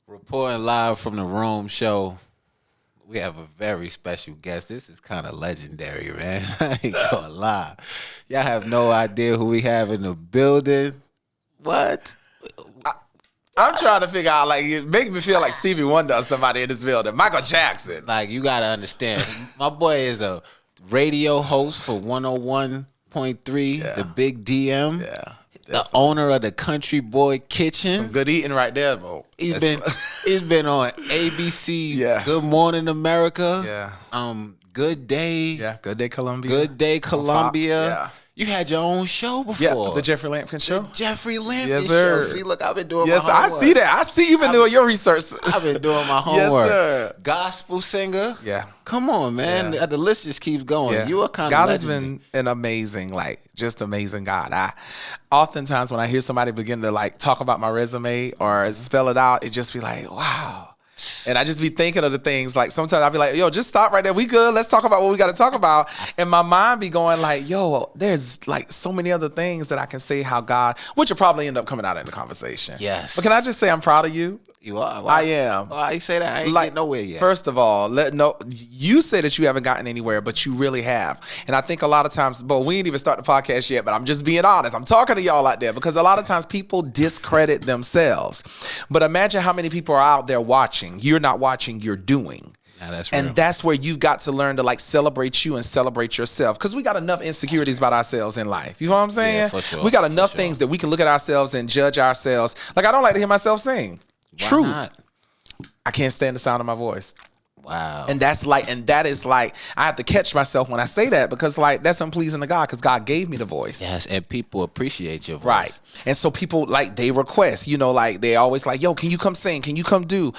Reporting live from the Rome show, we have a very special guest. This is kind of legendary, man. I ain't gonna lie. Y'all have no idea who we have in the building. What? I'm trying to figure out, like, it makes me feel like Stevie Wonder or somebody in this building. Michael Jackson. Like, you gotta understand. My boy is a radio host for 101.3, the Big DM. Yeah. The owner of the Country Boy Kitchen. Some good eating right there, bro. He's been on ABC. Yeah. Good Morning America. Yeah. Good Day. Yeah. Good Day Columbia. Good Day Columbia. Yeah. You had your own show before. Yeah. The Jeffrey Lampkin show. The Jeffrey Lampkin Yes, show. sir. See, look, I've been doing Yes, my homework. I see that. I see you've been doing your research. I've been doing my homework. Yes, sir. Gospel singer. Yeah. Come on, man. Yeah. The list just keeps going. Yeah. You are kind of God has been an amazing, just amazing God. Oftentimes when I hear somebody begin to talk about my resume or spell it out, it just be like, wow. And I just be thinking of the things, sometimes I'll be like, yo, just stop right there. We good. Let's talk about what we got to talk about. And my mind be going yo, there's so many other things that I can say how God, which will probably end up coming out in the conversation. Yes. But can I just say I'm proud of you? You are. Why? I am. Why you say that? I ain't getting nowhere yet. First of all, you say that you haven't gotten anywhere, but you really have. And I think a lot of times, we ain't even start the podcast yet, but I'm just being honest. I'm talking to y'all out there because a lot of times people discredit themselves. But imagine how many people are out there watching. You're not watching, you're doing. Yeah, that's real. And that's where you've got to learn to celebrate you and celebrate yourself. Because we got enough insecurities about ourselves in life. You know what I'm saying? Yeah, for sure. We got enough things that we can look at ourselves and judge ourselves. I don't like to hear myself sing. Why Truth. not? I can't stand the sound of my voice. Wow. And that is I have to catch myself when I say that because that's unpleasing to God because God gave me the voice. Yes, and people appreciate your voice. Right. And so people they request, they always yo, can you come sing? Can you come do?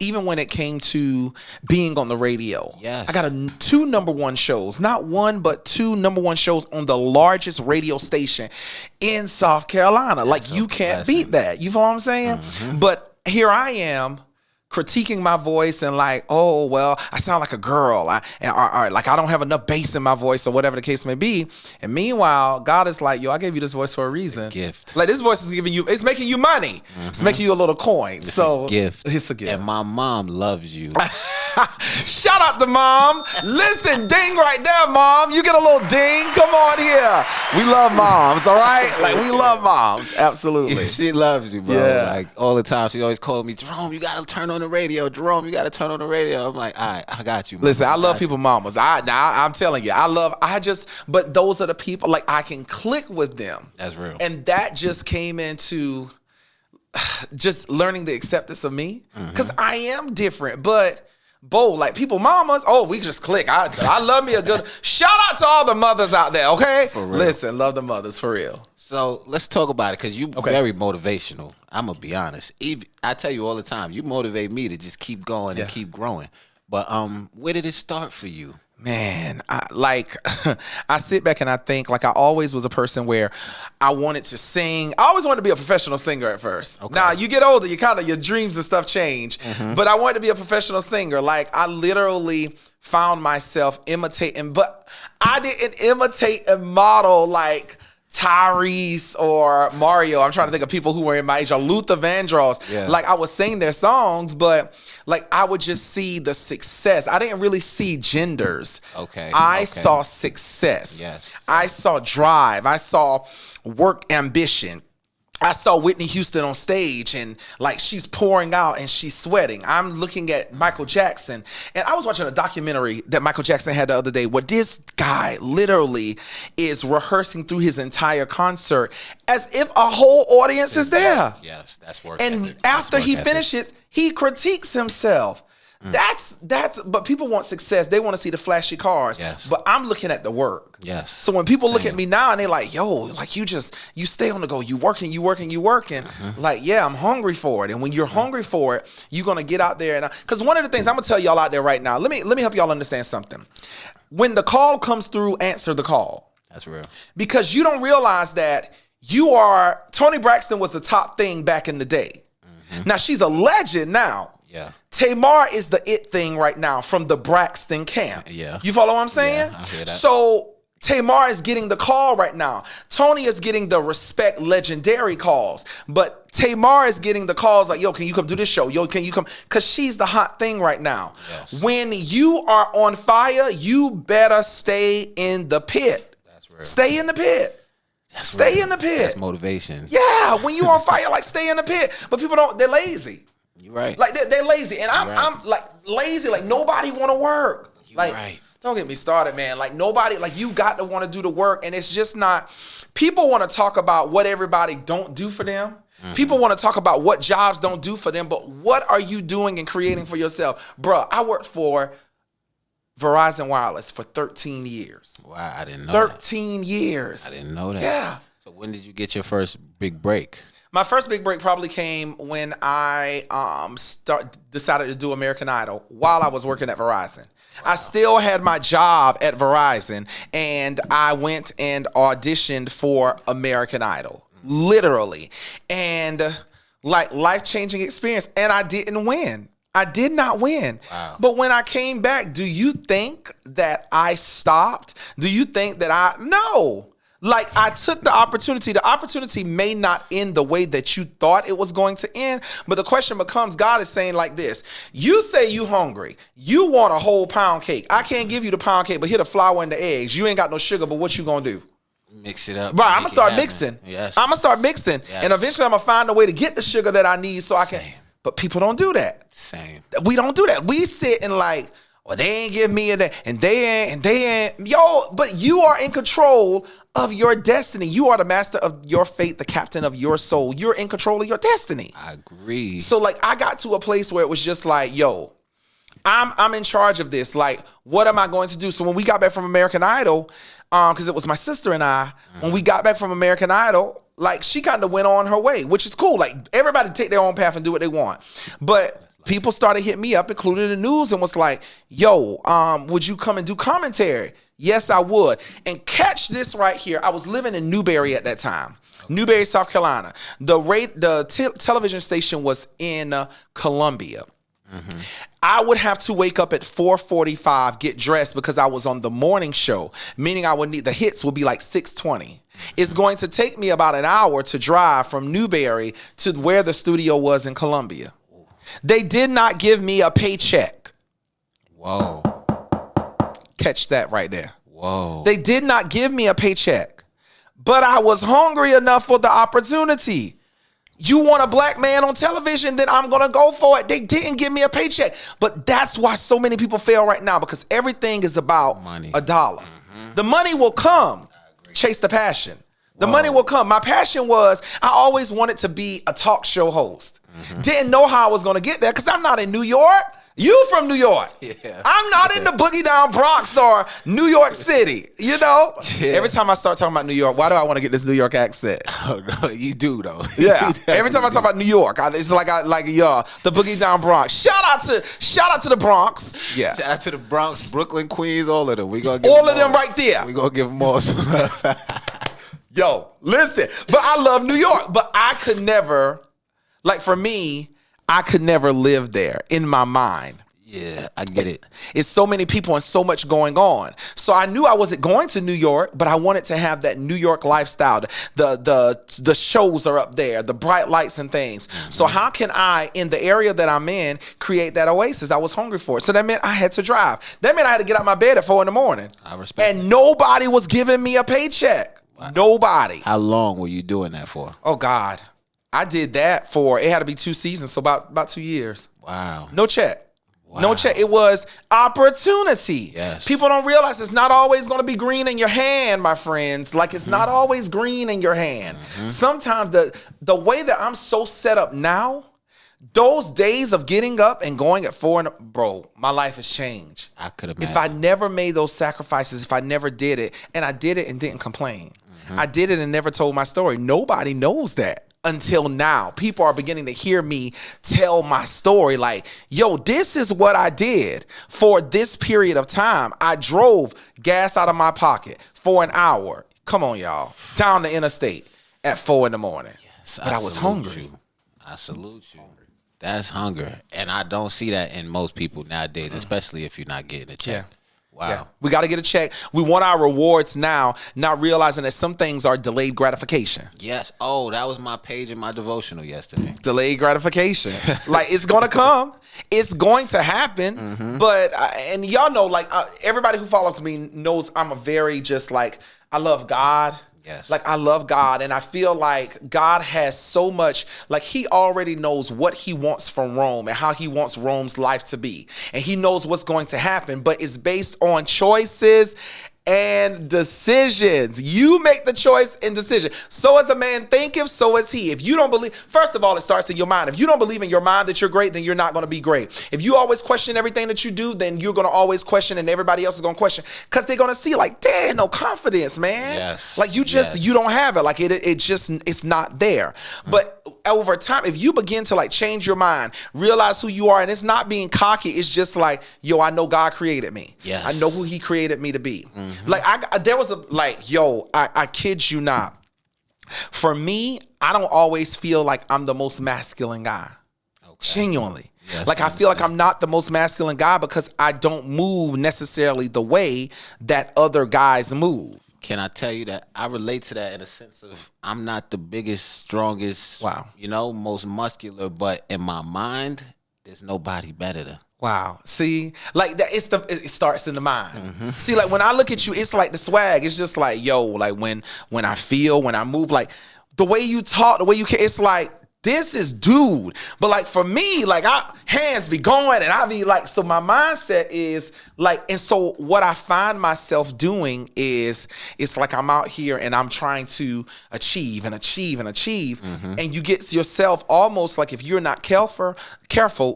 Even when it came to being on the radio. Yes. I got 2 number 1 shows, not one, but 2 number 1 shows on the largest radio station in South Carolina. You can't beat that. You know what I'm saying? Mm-hmm. But here I am critiquing my voice and oh, well, I sound like a girl. I don't have enough bass in my voice or whatever the case may be. And meanwhile, God is yo, I gave you this voice for a reason. It's a gift. This voice is it's making you money. Mm-hmm. It's making you a little coin. It's a gift. It's a gift. And my mom loves you. Shout out to Mom. Listen, ding right there, Mom. You get a little ding. Come on here. We love moms, all right? We love moms. Absolutely. She loves you, bro. Yeah. All the time. She always calling me, Jerome, you got to turn on the radio. Jerome, you got to turn on the radio. I'm like, all right, I got you. Mama. Listen, I love people mamas. I'm telling you, but those are the people, I can click with them. That's real. And that just came into just learning the acceptance of me. Because I am different, but people mamas, we just click. I love me a good, shout out to all the mothers out there, okay? For real. Listen, love the mothers, for real. So let's talk about it because you're very motivational. I'm going to be honest. I tell you all the time, you motivate me to just keep going and keep growing. But where did it start for you? Man, I sit back and I think I always was a person where I wanted to sing. I always wanted to be a professional singer at first. Okay. Now you get older, your dreams and stuff change. Mm-hmm. But I wanted to be a professional singer. I literally found myself imitating, but I didn't imitate and model Tyrese or Mario. I'm trying to think of people who were in my age, or Luther Vandross. Yeah. I would sing their songs, but I would just see the success. I didn't really see genders. Okay. I saw success. Yes. I saw drive. I saw work ambition. I saw Whitney Houston on stage and she's pouring out and she's sweating. I'm looking at Michael Jackson and I was watching a documentary that Michael Jackson had the other day where this guy literally is rehearsing through his entire concert as if a whole audience is there. Yes, that's work. And after he finishes, he critiques himself. But people want success. They want to see the flashy cars. Yes. But I'm looking at the work. Yes. So when people look at me now and they're yo, you stay on the go. You working. Mm-hmm. Yeah, I'm hungry for it. And when you're hungry for it, you're going to get out there. Because one of the things I'm going to tell y'all out there right now, let me help y'all understand something. When the call comes through, answer the call. That's real. Because you don't realize that Toni Braxton was the top thing back in the day. Mm-hmm. Now she's a legend now. Yeah. Tamar is the it thing right now from the Braxton camp. Yeah. You follow what I'm saying? Yeah, I hear that. So Tamar is getting the call right now. Tony is getting the respect legendary calls. But Tamar is getting the calls like, yo, can you come do this show? Yo, can you come? Because she's the hot thing right now. Yes. When you are on fire, you better stay in the pit. That's real. Stay in the pit. Stay in the pit. That's motivation. Yeah, when you on fire, like stay in the pit. But people don't, they're lazy. You're right. Like they're lazy. And I'm like lazy, like nobody want to work. You're like, right. Don't get me started, man. Like nobody, like you got to want to do the work. And it's just not, people want to talk about what everybody don't do for them. Mm-hmm. People want to talk about what jobs don't do for them. But what are you doing and creating for yourself? Bruh, I worked for Verizon Wireless for 13 years. Wow, I didn't know 13 years. I didn't know that. Yeah. So when did you get your first big break? My first big break probably came when I decided to do American Idol while I was working at Verizon. Wow. I still had my job at Verizon, and I went and auditioned for American Idol, literally. And like life-changing experience, and I didn't win. I did not win. Wow. But when I came back, do you think that I stopped? Do you think that no. Like I took the opportunity. The opportunity may not end the way that you thought it was going to end, but the question becomes, God is saying like this: you say you hungry, you want a whole pound cake. I can't give you the pound cake, but here the flour and the eggs. You ain't got no sugar, but what you gonna do? Mix it up. Right, I'm gonna start mixing. Yes. I'm gonna start mixing, yes. And eventually I'm gonna find a way to get the sugar that I need so I can. Same. But people don't do that. Same. We don't do that. We sit and like, well, they ain't give me a, and they ain't. Yo, but you are in control of your destiny. You are the master of your fate, the captain of your soul. You're in control of your destiny. I agree. So like I got to a place where it was just like, yo, I'm in charge of this. Like, what am I going to do? So when we got back from American Idol, because it was my sister and I, when we got back from American Idol, like she kind of went on her way, which is cool. Like everybody take their own path and do what they want. But people started hitting me up, including the news, and was like, yo, would you come and do commentary? Yes, I would. And catch this right here. I was living in Newberry at that time. Newberry, South Carolina. The television station was in Columbia. Mm-hmm. I would have to wake up at 4:45, get dressed because I was on the morning show, meaning I would need, the hits would be like 6:20. It's going to take me about an hour to drive from Newberry to where the studio was in Columbia. They did not give me a paycheck. Whoa. Catch that right there. Whoa. They did not give me a paycheck, but I was hungry enough for the opportunity. You want a black man on television, then I'm going to go for it. They didn't give me a paycheck. But that's why so many people fail right now, because everything is about money. $1. Mm-hmm. The money will come. Chase the passion. The money will come. My passion was, I always wanted to be a talk show host. Mm-hmm. Didn't know how I was going to get there because I'm not in New York. You from New York. Yeah. I'm not in the boogie down Bronx or New York City. You know? Yeah. Every time I start talking about New York, why do I want to get this New York accent? Oh, no, you do though. Yeah. Every time I talk about New York, it's like the boogie down Bronx. Shout out to the Bronx. Yeah. Shout out to the Bronx, Brooklyn, Queens, all of them. We gonna give all of them right there. We gonna give them more. Yo, listen. But I love New York. But I could never, like for me, I could never live there in my mind. Yeah, I get it. It's so many people and so much going on. So I knew I wasn't going to New York, but I wanted to have that New York lifestyle. The shows are up there, the bright lights and things. Mm-hmm. So how can I, in the area that I'm in, create that oasis? I was hungry for it. So that meant I had to drive. That meant I had to get out of my bed at 4 a.m. I respect And nobody was giving me a paycheck. Wow. Nobody. How long were you doing that for? Oh, God. I did that it had to be 2 seasons, so about 2 years. Wow. No check. Wow. No check. It was opportunity. Yes. People don't realize it's not always going to be green in your hand, my friends. Like it's not always green in your hand. Mm-hmm. Sometimes the way that I'm so set up now, those days of getting up and going at 4, bro, my life has changed. I could imagine. If I never made those sacrifices, if I never did it, and I did it and didn't complain. Mm-hmm. I did it and never told my story. Nobody knows that. Until now, people are beginning to hear me tell my story like, yo, this is what I did for this period of time. I drove gas out of my pocket for an hour. Come on, y'all. Down the interstate at 4 a.m. Yes, but I was hungry. I salute you. That's hunger. And I don't see that in most people nowadays, especially if you're not getting a check. Wow. Yeah. We got to get a check. We want our rewards now, not realizing that some things are delayed gratification. Yes. Oh, that was my page in my devotional yesterday. Delayed gratification. Like, it's going to come. It's going to happen. But, and y'all know, like, everybody who follows me knows I'm a very just like, I love God. Yes. Like, I love God, and I feel like God has so much, like, he already knows what he wants from Rome and how he wants Rome's life to be. And he knows what's going to happen, but it's based on choices and decisions. You make the choice and decision. So as a man thinketh, so is he. If you don't believe, first of all, it starts in your mind. If you don't believe in your mind that you're great, then you're not going to be great. If you always question everything that you do, then you're going to always question, and everybody else is going to question, because they're going to see like, damn, no confidence, man. Yes. Like, you just, you don't have it. Like, it's not there. But over time, if you begin to like change your mind, realize who you are, and it's not being cocky, it's just like, yo, I know God created me. Yes. I know who he created me to be. Like, there was I kid you not. For me, I don't always feel like I'm the most masculine guy. Okay. Genuinely. Yes, like, I feel like I'm not the most masculine guy because I don't move necessarily the way that other guys move. Can I tell you that I relate to that in a sense of I'm not the biggest, strongest, most muscular, but in my mind, there's nobody better than. Wow. See, like that, it starts in the mind. See, like when I look at you, it's like the swag. It's just like, yo, like when I feel, when I move, like the way you talk, the way you can, it's like, this is dude. But like for me, like hands be going and I be like, so my mindset is like, and so what I find myself doing is it's like I'm out here and I'm trying to achieve and achieve and achieve. And you get yourself almost like, if you're not careful,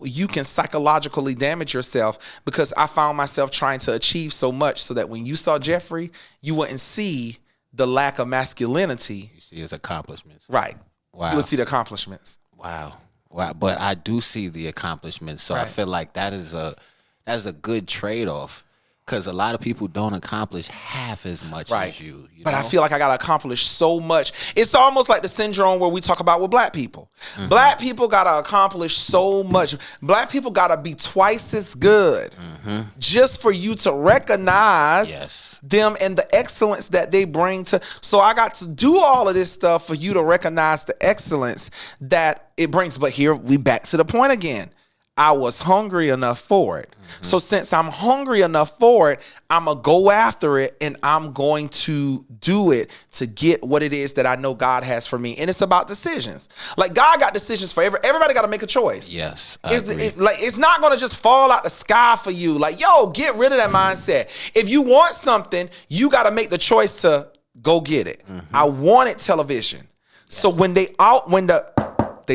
you can psychologically damage yourself, because I found myself trying to achieve so much so that when you saw Jeffrey, you wouldn't see the lack of masculinity. You see his accomplishments. Right. Wow. You would see the accomplishments. Wow. But I do see the accomplishments. So I feel like that's a good trade-off, because a lot of people don't accomplish half as much as you. But I feel like I got to accomplish so much. It's almost like the syndrome where we talk about with black people. Black people got to accomplish so much. Black people got to be twice as good just for you to recognize them and the excellence that they bring to. So I got to do all of this stuff for you to recognize the excellence that it brings. But here we back to the point again. I was hungry enough for it. So since I'm hungry enough for it, I'm going to go after it, and I'm going to do it to get what it is that I know God has for me. And it's about decisions. Like, God got decisions for everybody got to make a choice. Yes. It's not going to just fall out the sky for you. Like, yo, get rid of that mindset. If you want something, you got to make the choice to go get it. I wanted television. So when they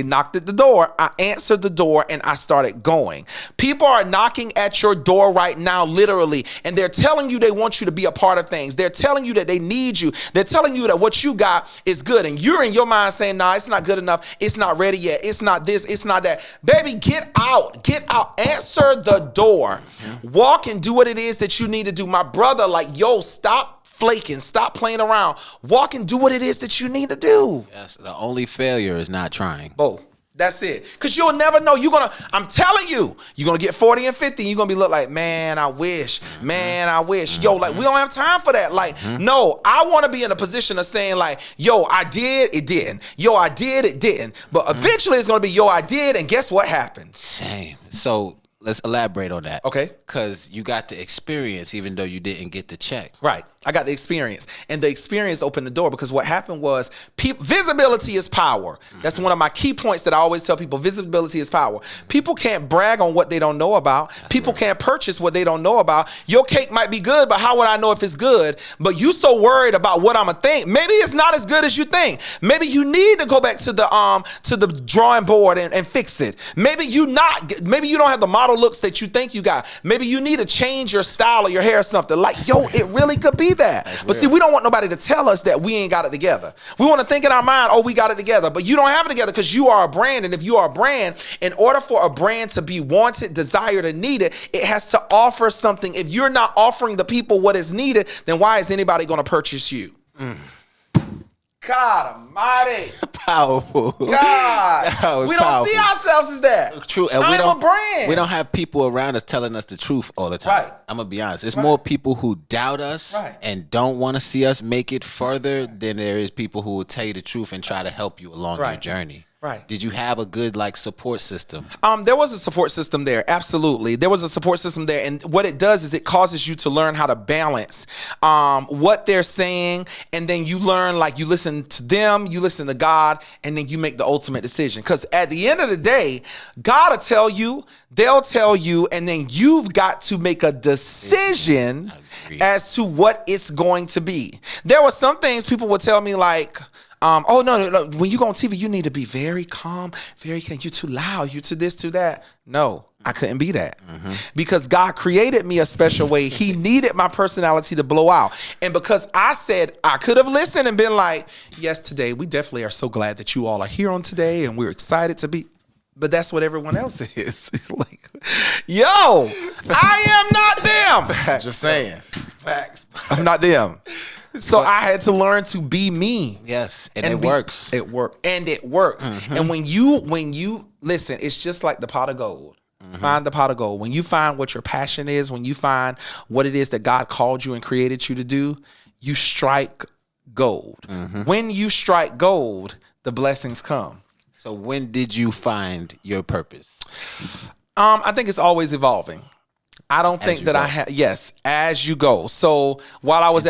knocked at the door, I answered the door, and I started going. People are knocking at your door right now, literally, and they're telling you they want you to be a part of things. They're telling you that they need you. They're telling you that what you got is good, and you're in your mind saying, nah, it's not good enough. It's not ready yet. It's not this. It's not that. Baby, get out. Get out. Answer the door. Walk and do what it is that you need to do. My brother, like, yo, stop flaking, stop playing around, walk and do what it is that you need to do. Yes, the only failure is not trying. Oh, that's it. Because you'll never know. I'm telling you, you're going to get 40 and 50 and you're going to look like, man, I wish. Yo, like, we don't have time for that. Like, no, I want to be in a position of saying like, yo, I did, it didn't. Yo, I did, it didn't. But eventually it's going to be, yo, I did, and guess what happened? Same. So let's elaborate on that. Okay. Because you got the experience even though you didn't get the check. Right. I got the experience, and the experience opened the door, because what happened was visibility is power. That's one of my key points that I always tell people. Visibility is power. People can't brag on what they don't know about. People can't purchase what they don't know about. Your cake might be good, but how would I know if it's good? But you so worried about what I'm gonna think. Maybe it's not as good as you think. Maybe you need to go back to the drawing board and fix it. Maybe you don't have the model looks that you think you got. Maybe you need to change your style or your hair or something. Like, yo, it really could be that. But see, we don't want nobody to tell us that we ain't got it together. We want to think in our mind, oh, we got it together. But you don't have it together, because you are a brand. And if you are a brand, in order for a brand to be wanted, desired, and needed, it has to offer something. If you're not offering the people what is needed, then why is anybody going to purchase you? God almighty. Powerful. God. That was We don't powerful. see ourselves as that. True, and I'm a brand. we don't have people around us telling us the truth all the time. Right. I'm gonna be honest. It's more people who doubt us Right. and don't want to see us make it further than there is people who will tell you the truth and try to help you along your journey. Right. Did you have a good support system? There was a support system there. Absolutely. There was a support system there. And what it does is it causes you to learn how to balance what they're saying. And then you learn, like, you listen to them, you listen to God, and then you make the ultimate decision. Because at the end of the day, God will tell you, they'll tell you, and then you've got to make a decision as to what it's going to be. There were some things people would tell me, like, oh, no, when you go on TV, you need to be very calm, you're too loud, you to this, to that. No, I couldn't be that because God created me a special way. He needed my personality to blow out. And because I said, I could have listened and been like, yes, today, we definitely are so glad that you all are here on today and we're excited to be. But that's what everyone else is. It's like, yo, I am not them. Facts. Just saying. Facts. I'm not them. So I had to learn to be me. Yes, and it works. It worked, and it works. And when you listen, it's just like the pot of gold. Find the pot of gold. When you find what your passion is, when you find what it is that God called you and created you to do, you strike gold. When you strike gold, the blessings come. So when did you find your purpose? I think it's always evolving. I don't think that I have, yes, as you go. So while I was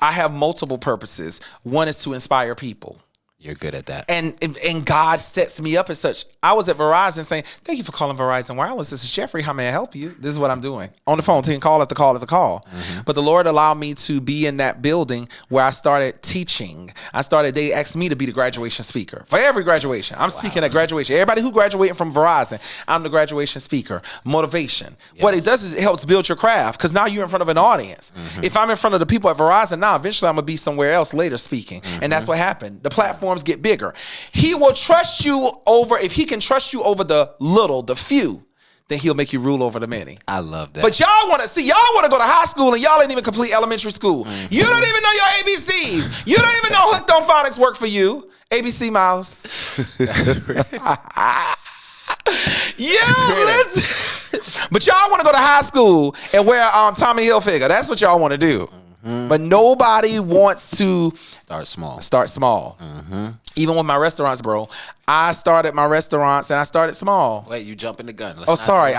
I have multiple purposes. One is to inspire people. You're good at that. And God sets me up as such. I was at Verizon saying, thank you for calling Verizon Wireless. This is Jeffrey. How may I help you? This is what I'm doing. On the phone, taking call after call after call. But the Lord allowed me to be in that building where I started teaching. They asked me to be the graduation speaker. For every graduation, I'm speaking at graduation. Everybody who graduated from Verizon, I'm the graduation speaker. Motivation. Yes. What it does is it helps build your craft because now you're in front of an audience. If I'm in front of the people at Verizon now, eventually I'm going to be somewhere else later speaking. And that's what happened. The platform get bigger. He will trust you over, if he can trust you over the little, the few, then he'll make you rule over the many. I love that. But y'all want to go to high school and y'all ain't even complete elementary school. You don't even know your ABCs. You don't even know hooked on phonics work for you. ABC mouse. Listen. But y'all want to go to high school and wear Tommy Hilfiger. That's what y'all want to do. But nobody wants to start small. Even with my restaurants, bro. I started my restaurants and I started small. Wait, you jumping the gun. I'm sorry.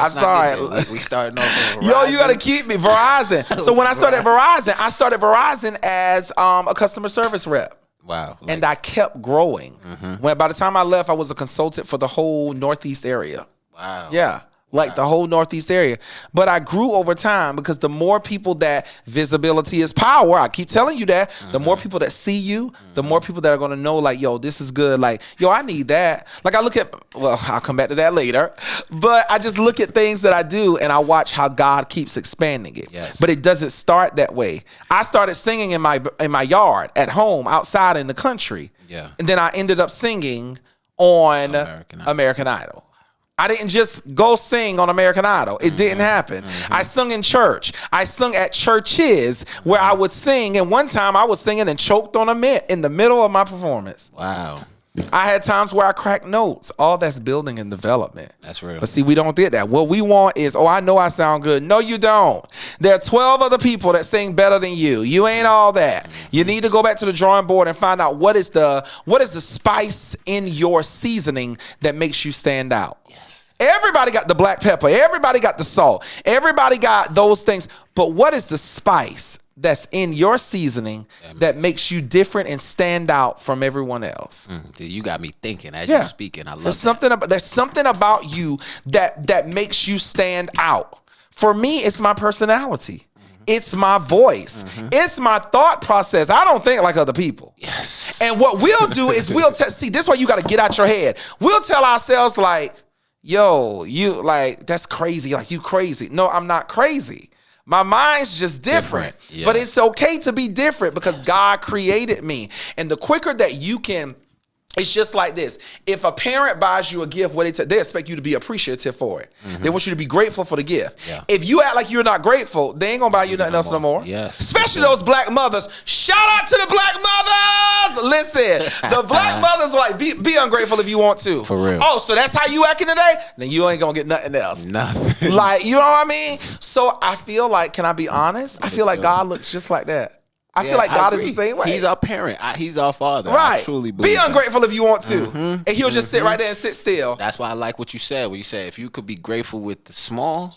We starting off with Verizon. Yo, you got to keep me. Verizon. So when I started Verizon as a customer service rep. Wow. And I kept growing. When by the time I left, I was a consultant for the whole Northeast area. Wow. Yeah. Like the whole Northeast area. But I grew over time because the more people that visibility is power, I keep telling you that, the more people that see you, the more people that are going to know, like, yo, this is good. Like, yo, I need that. Like, I look at, well, I'll come back to that later. But I just look at things that I do and I watch how God keeps expanding it. Yes. But it doesn't start that way. I started singing in my yard, at home, outside in the country. Yeah. And then I ended up singing on American Idol. I didn't just go sing on American Idol. It didn't happen. I sung in church. I sung at churches where I would sing. And one time I was singing and choked on a mitt in the middle of my performance. Wow. I had times where I cracked notes. All that's building and development. That's real. But see, we don't get that. What we want is, oh, I know I sound good. No, you don't. There are 12 other people that sing better than you. You ain't all that. You need to go back to the drawing board and find out what is the spice in your seasoning that makes you stand out. Everybody got the black pepper. Everybody got the salt. Everybody got those things. But what is the spice that's in your seasoning that makes you different and stand out from everyone else? You got me thinking as you're speaking. I love there's something about you that makes you stand out. For me, it's my personality. It's my voice. It's my thought process. I don't think like other people. Yes. And what we'll do is see, this is why you got to get out your head. We'll tell ourselves like, yo, you like, that's crazy. Like, you crazy. No, I'm not crazy. My mind's just different. Yes. But it's okay to be different because God created me. And the quicker that you can It's just like this. If a parent buys you a gift, they expect you to be appreciative for it. They want you to be grateful for the gift. Yeah. If you act like you're not grateful, they ain't gonna buy you nothing else no more. Yes. Especially those black mothers. Shout out to the black mothers. Listen, the black mothers are like, be ungrateful if you want to. For real. Oh, so that's how you acting today? Then you ain't gonna get nothing else. Nothing. Like, you know what I mean? So I feel like, can I be honest? I feel like God looks just like that. I feel like God is the same way. He's our parent. He's our father. Right. I truly believe Be ungrateful if you want to. Mm-hmm. And he'll just sit right there and sit still. That's why I like what you said. When you said if you could be grateful with the small,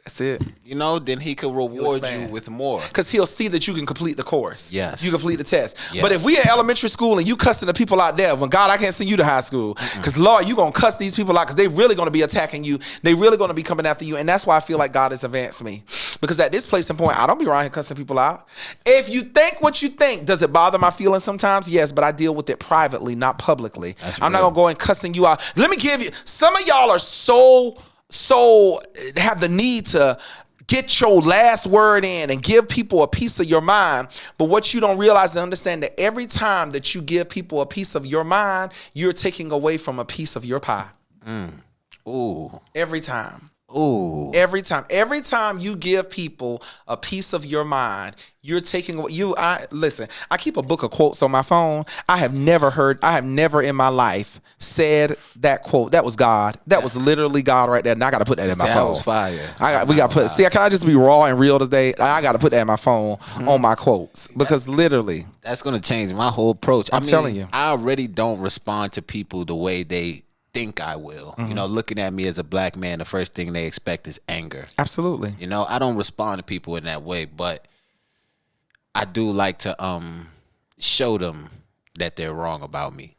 that's it. You know, then he could reward you with more. Because he'll see that you can complete the course. Yes. You complete the test. Yes. But if we in elementary school and you cussing the people out there, when God, I can't send you to high school. Because Lord, you going to cuss these people out because they really going to be attacking you. They really going to be coming after you. And that's why I feel like God has advanced me. Because at this place and point, I don't be around here cussing people out. If you think what you think, does it bother my feelings sometimes? Yes, but I deal with it privately, not publicly. I'm not going to go and cussing you out. Let me give you, some of y'all are so have the need to get your last word in and give people a piece of your mind. But what you don't realize and understand that every time that you give people a piece of your mind, you're taking away from a piece of your pie. Ooh. Every time. Ooh. Every time you give people a piece of your mind, you're taking what listen, I keep a book of quotes on my phone. I have never in my life said that quote. That was God. That was literally God right there. And I got to put that in my phone. That was fire. We got to put, see, can I just be raw and real today? I got to put that in my phone on my quotes because literally. That's going to change my whole approach. I'm telling you. I already don't respond to people the way they think I will. You know, looking at me as a black man, the first thing they expect is anger. Absolutely. You know, I don't respond to people in that way, but I do like to show them that they're wrong about me.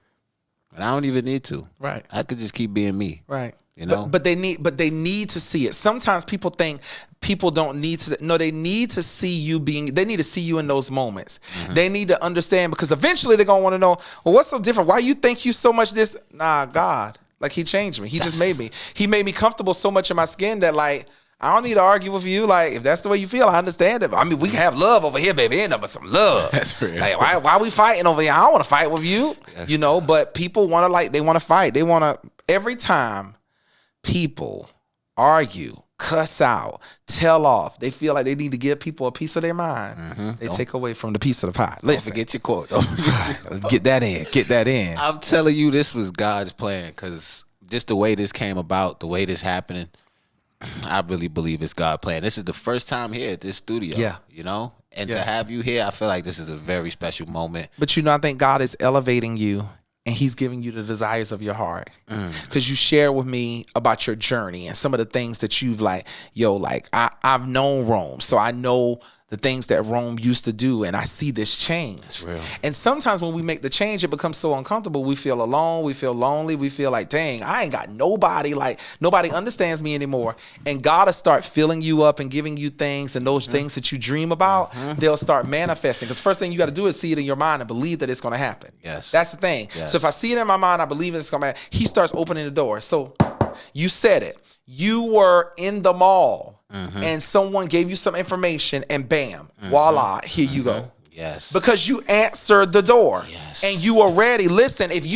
And I don't even need to. Right. I could just keep being me. Right. You know? But they need to see it. Sometimes people think people don't need to. No, they need to see you they need to see you in those moments. They need to understand because eventually they're going to want to know, well, what's so different? Why you think you so much this? Nah, God. Like he changed me. He just made me. He made me comfortable so much in my skin that like, I don't need to argue with you. Like, if that's the way you feel, I understand it. I mean, we can have love over here, baby. Ain't nothing but some love. That's real. Like, why we fighting over here? I don't want to fight with you. You know, but people want to they want to fight. They want to, every time people argue, cuss out, tell off, they feel like they need to give people a piece of their mind. They take away from the piece of the pie. Listen. Don't forget your quote. Get that in. Get that in. I'm telling you, this was God's plan because just the way this came about, the way this happening, I really believe it's God's plan. This is the first time here at this studio. Yeah. You know? And to have you here, I feel like this is a very special moment. But you know, I think God is elevating you and he's giving you the desires of your heart. Because you share with me about your journey and some of the things that you've I've known Rome. So I know the things that Rome used to do, and I see this change. That's real. And sometimes when we make the change, it becomes so uncomfortable. We feel alone. We feel lonely. We feel like, dang, I ain't got nobody. Like, nobody understands me anymore. And God will start filling you up and giving you things, and those things that you dream about, they'll start manifesting. Because first thing you got to do is see it in your mind and believe that it's going to happen. Yes. That's the thing. Yes. So if I see it in my mind, I believe it's going to happen. He starts opening the door. So you said it. You were in the mall. And someone gave you some information and bam, voila, here you go. Yes. Because you answered the door. Yes. And you were ready. Listen, if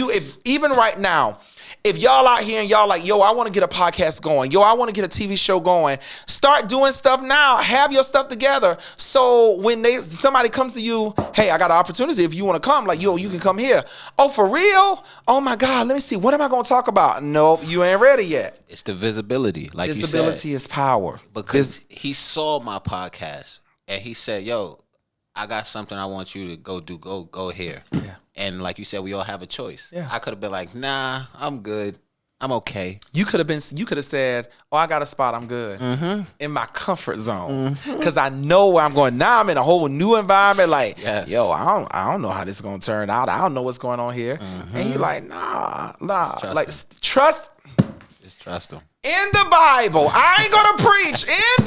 even right now, if y'all out here and y'all like, yo, I want to get a podcast going. Yo, I want to get a TV show going. Start doing stuff now. Have your stuff together. So when somebody comes to you, hey, I got an opportunity. If you want to come, like, yo, you can come here. Oh, for real? Oh my God, let me see. What am I going to talk about? Nope, you ain't ready yet. It's the visibility, like visibility you said. is power. Because he saw my podcast and he said, yo, I got something I want you to go do. Go here. Yeah. And like you said, we all have a choice. Yeah. I could have been like, nah, I'm good. I'm okay. You could have said, oh, I got a spot. I'm good. In my comfort zone. Because I know where I'm going. Now I'm in a whole new environment. Like, yo, I don't know how this is going to turn out. I don't know what's going on here. And he like, nah. Trust. Just trust him. In the Bible, I ain't gonna preach. In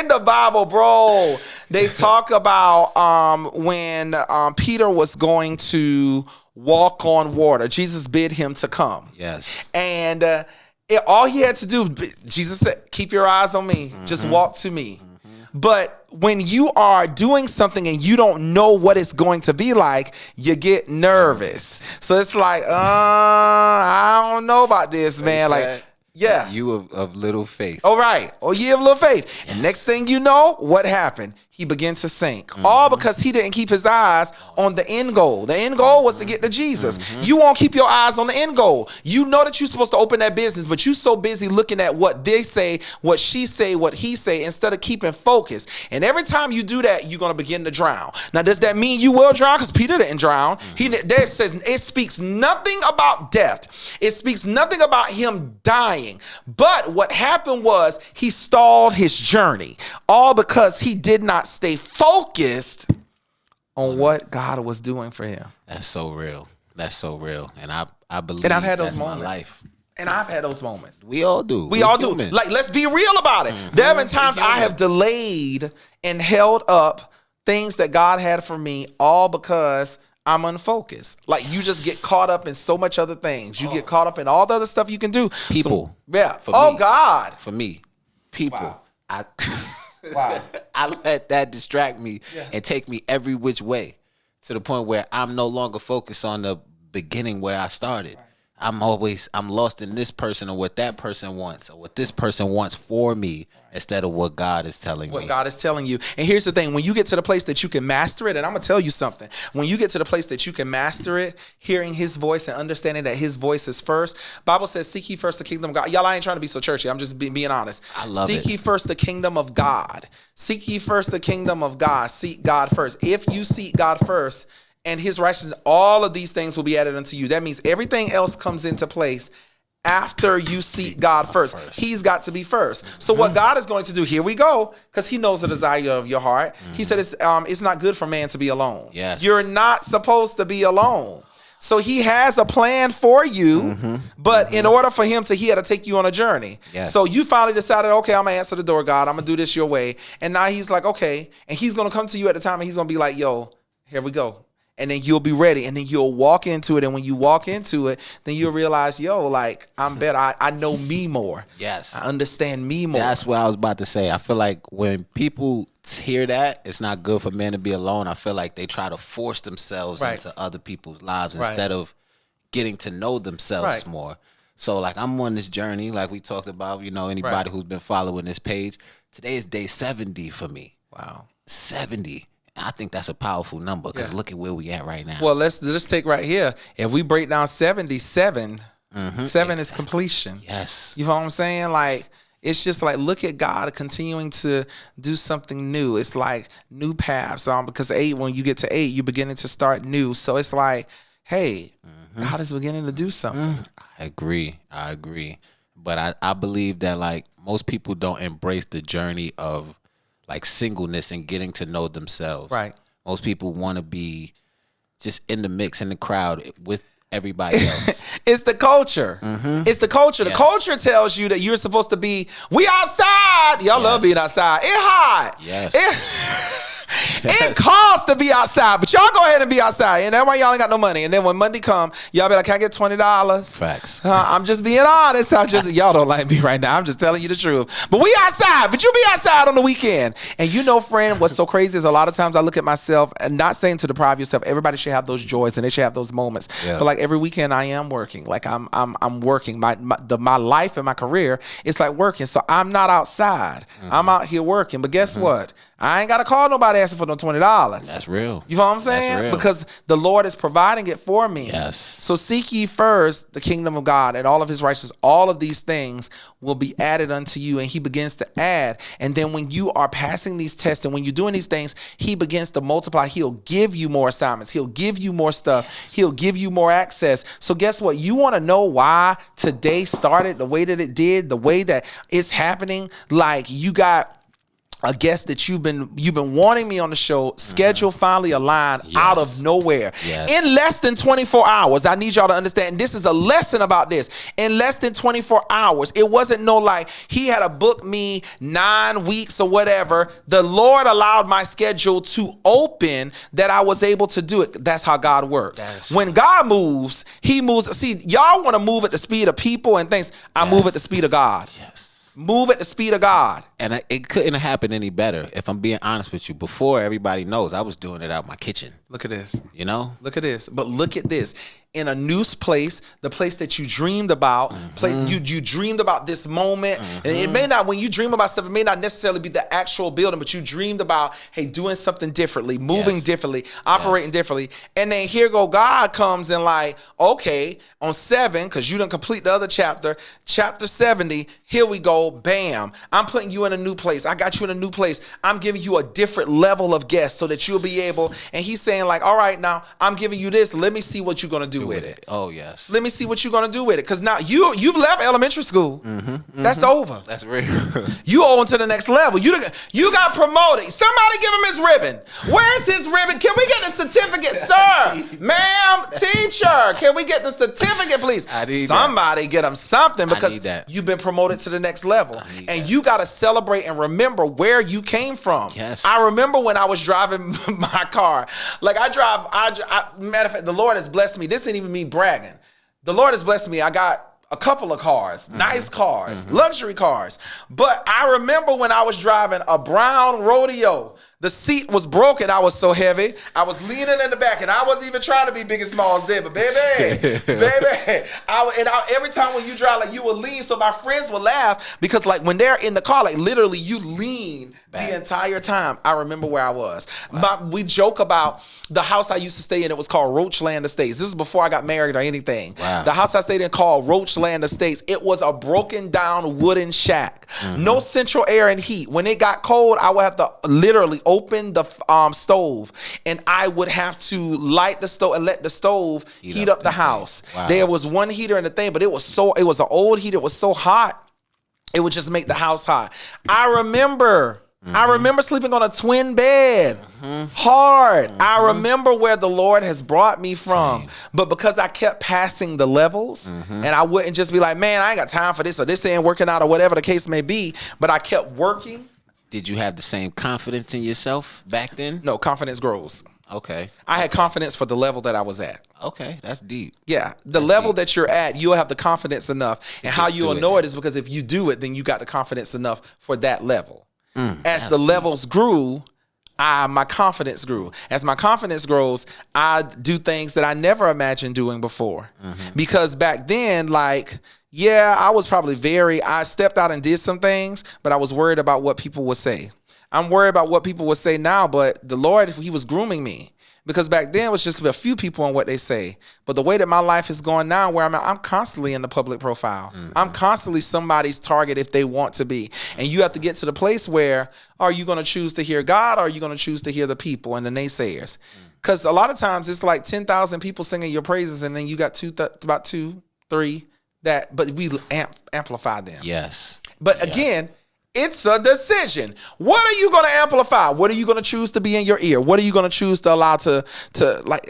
the Bible, bro, they talk about when Peter was going to walk on water. Jesus bid him to come. Yes, and all he had to do, Jesus said, "Keep your eyes on me. Just walk to me." But when you are doing something and you don't know what it's going to be like, you get nervous. So it's like, I don't know about this, man. Like, yeah. You of little faith. All right. Oh, ye of little faith. And next thing you know, what happened? He began to sink. All because he didn't keep his eyes on the end goal. The end goal was to get to Jesus. You won't keep your eyes on the end goal. You know that you're supposed to open that business, but you're so busy looking at what they say, what she say, what he say, instead of keeping focus. And every time you do that, you're going to begin to drown. Now, does that mean you will drown? Because Peter didn't drown. There says it speaks nothing about death. It speaks nothing about him dying. But what happened was he stalled his journey, all because he did not stay focused on what God was doing for him. That's so real. That's so real. And I believe and I've had those that's moments. my life. And I've had those moments. We all do. We all do. Like, let's be real about it. There have been times I have delayed and held up things that God had for me, all because I'm unfocused. Like, you just get caught up in so much other things. You get caught up in all the other stuff you can do. People. Yeah. For Oh, me. God. For me. People. Wow. Wow. I let that distract me and take me every which way, to the point where I'm no longer focused on the beginning where I started. Right. I'm lost in this person or what that person wants or what this person wants for me, instead of what God is telling me. What God is telling you. And here's the thing. When you get to the place that you can master it, and I'm going to tell you something. When you get to the place that you can master it, hearing his voice and understanding that his voice is first, Bible says, seek ye first the kingdom of God. Y'all, I ain't trying to be so churchy. I'm just being honest. I love it. Seek ye first the kingdom of God. Seek ye first the kingdom of God. Seek God first. If you seek God first and his righteousness, all of these things will be added unto you. That means everything else comes into place after you seek God first. He's got to be first. So what God is going to do, here we go, because he knows the desire of your heart. He said it's not good for man to be alone. Yes. You're not supposed to be alone. So he has a plan for you, but in order for him to, he had to take you on a journey. Yes. So you finally decided, okay, I'm going to answer the door, God. I'm going to do this your way. And now he's like, okay. And he's going to come to you at the time and he's going to be like, yo, here we go. And then you'll be ready, and then you'll walk into it. And when you walk into it, then you'll realize, yo, like, I'm better. I know me more. Yes. I understand me more. That's what I was about to say. I feel like when people hear that, it's not good for men to be alone. I feel like they try to force themselves into other people's lives instead of getting to know themselves more. So, like, I'm on this journey, like we talked about, anybody who's been following this page. Today is day 70 for me. Wow. 70. I think that's a powerful number, because look at where we at right now. Well, let's take right here. If we break down 77, 7 is completion. Yes. You know what I'm saying? Like, it's just like, look at God continuing to do something new. It's like new paths. Because 8, when you get to 8, you're beginning to start new. So it's like, hey, God is beginning to do something. I agree. But I believe that, like, most people don't embrace the journey of, like, singleness and getting to know themselves. Right. Most people want to be just in the mix, in the crowd with everybody else. It's the culture. It's the culture. The culture tells you that you're supposed to be, we outside. Y'all love being outside. It's hot. Yes. It costs to be outside, but y'all go ahead and be outside. And that's why y'all ain't got no money. And then when Monday come, y'all be like, can I get $20? Facts. I'm just being honest. Y'all don't like me right now. I'm just telling you the truth. But we outside. But you be outside on the weekend. And friend, what's so crazy is a lot of times I look at myself, and not saying to deprive yourself. Everybody should have those joys and they should have those moments. Yeah. But like every weekend I am working. Like I'm working. My life and my career, it's like working. So I'm not outside. I'm out here working. But guess what? I ain't got to call nobody asking for no $20. That's real. You know what I'm saying? Because the Lord is providing it for me. Yes. So seek ye first the kingdom of God and all of his righteousness. All of these things will be added unto you. And he begins to add. And then when you are passing these tests and when you're doing these things, he begins to multiply. He'll give you more assignments. He'll give you more stuff. He'll give you more access. So guess what? You want to know why today started the way that it did, the way that it's happening? Like, you got a guest that you've been wanting me on the show, schedule finally aligned out of nowhere. Yes. In less than 24 hours, I need y'all to understand, this is a lesson about this. In less than 24 hours, it wasn't no like he had to book me 9 weeks or whatever. The Lord allowed my schedule to open that I was able to do it. That's how God works. When God moves, he moves. See, y'all want to move at the speed of people and things. I move at the speed of God. Yes. Move at the speed of God. And it couldn't happen any better, if I'm being honest with you. Before, everybody knows I was doing it out my kitchen. Look at this. You know? Look at this. But look at this. In a new place, the place that you dreamed about, you dreamed about this moment. And it may not, when you dream about stuff, it may not necessarily be the actual building, but you dreamed about, hey, doing something differently, moving differently, operating differently. And then here go God comes and like, okay, on 7, because you done complete the other chapter 70, here we go, bam. I'm putting you in a new place. I got you in a new place. I'm giving you a different level of guest so that you'll be able, and he's saying like, all right, now I'm giving you this. Let me see what you're going to do with it. Oh, yes. Let me see what you're going to do with it. Because now you've left elementary school. That's over. That's real. You on to the next level. You got promoted. Somebody give him his ribbon. Where's his ribbon? Can we get the certificate, sir? Ma'am, teacher, can we get the certificate, please? I need Somebody get him something, I because need that. you've been promoted to the next level. And that. you got to celebrate and remember where you came from. Yes. I remember when I was driving my car. Like matter of fact, the Lord has blessed me. This ain't even me bragging. The Lord has blessed me. I got a couple of cars, nice cars, luxury cars. But I remember when I was driving a brown rodeo, the seat was broken. I was so heavy. I was leaning in the back, and I wasn't even trying to be Big and Smalls there. But baby, every time when you drive, like you would lean, so my friends would laugh because like when they're in the car, like literally you lean the entire time. I remember where I was. We joke about the house I used to stay in. It was called Roachland Estates. This is before I got married or anything. Wow. The house I stayed in called Roachland Estates. It was a broken down wooden shack. No central air and heat. When it got cold, I would have to literally open the stove, and I would have to light the stove and let the stove heat up the house. Wow. There was one heater in the thing, but it was an old heater. It was so hot, it would just make the house hot. I remember sleeping on a twin bed, hard. I remember where the Lord has brought me from. But because I kept passing the levels, and I wouldn't just be like, man, I ain't got time for this, or this ain't working out, or whatever the case may be, but I kept working. Did you have the same confidence in yourself back then? No, confidence grows. Okay. I had confidence for the level that I was at. Okay, that's deep. Yeah, the level that you're at, you'll have the confidence enough. And how you'll know it is because if you do it, then you got the confidence enough for that level. As the levels grew, my confidence grew. As my confidence grows, I do things that I never imagined doing before. Because back then, like, yeah, I was probably I stepped out and did some things, but I was worried about what people would say. I'm worried about what people would say now, but the Lord, he was grooming me. Because back then it was just a few people on what they say. But the way that my life is going now, where I'm constantly in the public profile. I'm constantly somebody's target if they want to be. And you have to get to the place where, are you going to choose to hear God, or are you going to choose to hear the people and the naysayers? Because a lot of times it's like 10,000 people singing your praises, and then you got about 2, 3 but we amplify them. Yes. But again, it's a decision. What are you going to amplify? What are you going to choose to be in your ear? What are you going to choose to allow to like?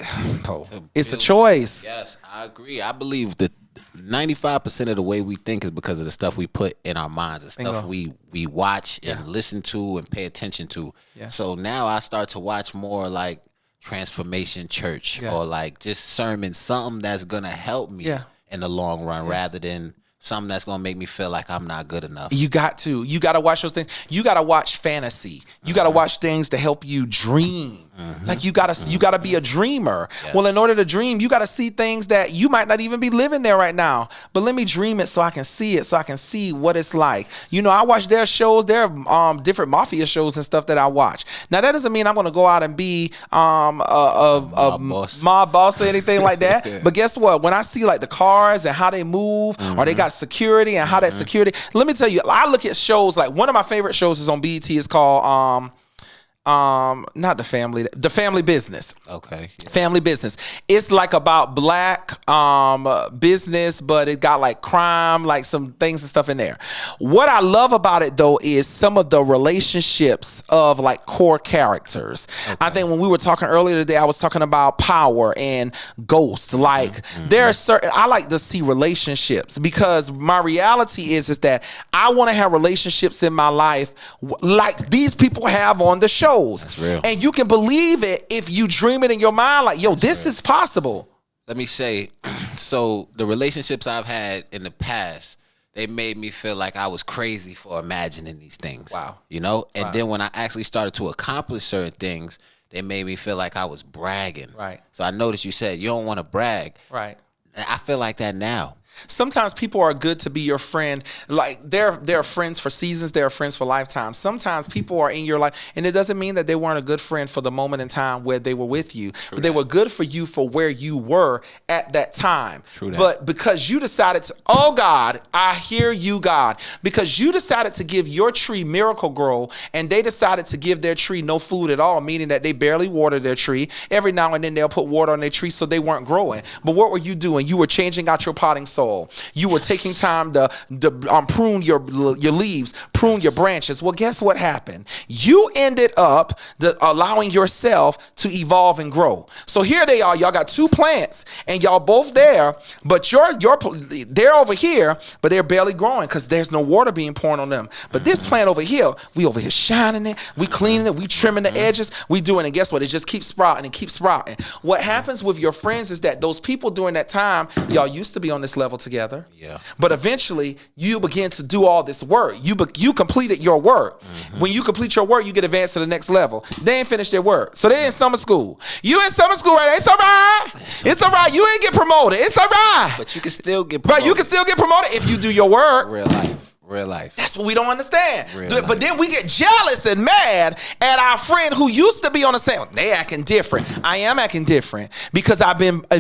Oh, it's a choice. Yes, I agree. I believe that 95% of the way we think is because of the stuff we put in our minds, the stuff we watch and listen to and pay attention to. Yeah. So now I start to watch more like Transformation Church or like just sermons, something that's going to help me in the long run rather than something that's going to make me feel like I'm not good enough. You got to watch those things. You got to watch fantasy. You got to watch things to help you dream. Like you got to be a dreamer. Yes. Well, in order to dream, you got to see things that you might not even be living there right now. But let me dream it so I can see it, so I can see what it's like. You know, I watch their shows, their different mafia shows and stuff that I watch. Now, that doesn't mean I'm going to go out and be a mob boss or anything like that. But guess what? When I see like the cars and how they move, or they got security and how that security, let me tell you, I look at shows like one of my favorite shows is on BET. It's called not the family business. Okay. Yeah. Family business. It's like about black business, but it got like crime, like some things and stuff in there. What I love about it though is some of the relationships of like core characters. Okay. I think when we were talking earlier today, I was talking about Power and Ghost. Like there are certain, I like to see relationships because my reality is that I want to have relationships in my life like these people have on the show. That's real. And you can believe it if you dream it in your mind like, yo, this is possible. Let me say, so the relationships I've had in the past, they made me feel like I was crazy for imagining these things. Wow. You know? And then when I actually started to accomplish certain things, they made me feel like I was bragging. Right. So I noticed you said you don't want to brag. Right. I feel like that now. Sometimes people are good to be your friend. Like they're friends for seasons, they're friends for lifetimes. Sometimes people are in your life, and it doesn't mean that they weren't a good friend for the moment in time where they were with you. But they were good for you for where you were at that time. But because you decided to, oh God, I hear you, God. Because you decided to give your tree Miracle Grow, and they decided to give their tree no food at all, meaning that they barely water their tree. Every now and then they'll put water on their tree so they weren't growing. But what were you doing? You were changing out your potting soil. You were taking time to prune your leaves, prune your branches. Well, guess what happened? You ended up allowing yourself to evolve and grow. So here they are. Y'all got two plants, and y'all both there, but they're over here, but they're barely growing because there's no water being poured on them. But this plant over here, we over here shining it, we cleaning it, we trimming the edges, we doing it. And guess what? It just keeps sprouting and keeps sprouting. What happens with your friends is that those people during that time, y'all used to be on this level together. Yeah. But eventually you begin to do all this work. You completed your work. When you complete your work, you get advanced to the next level. They ain't finished their work. So they're in summer school. You in summer school, right? It's all right. It's all right. You ain't get promoted. It's all right. But you can still get promoted. But you can still get promoted if you do your work. Real life. Real life. That's what we don't understand. But then we get jealous and mad at our friend who used to be on the same. They acting different. I am acting different because I've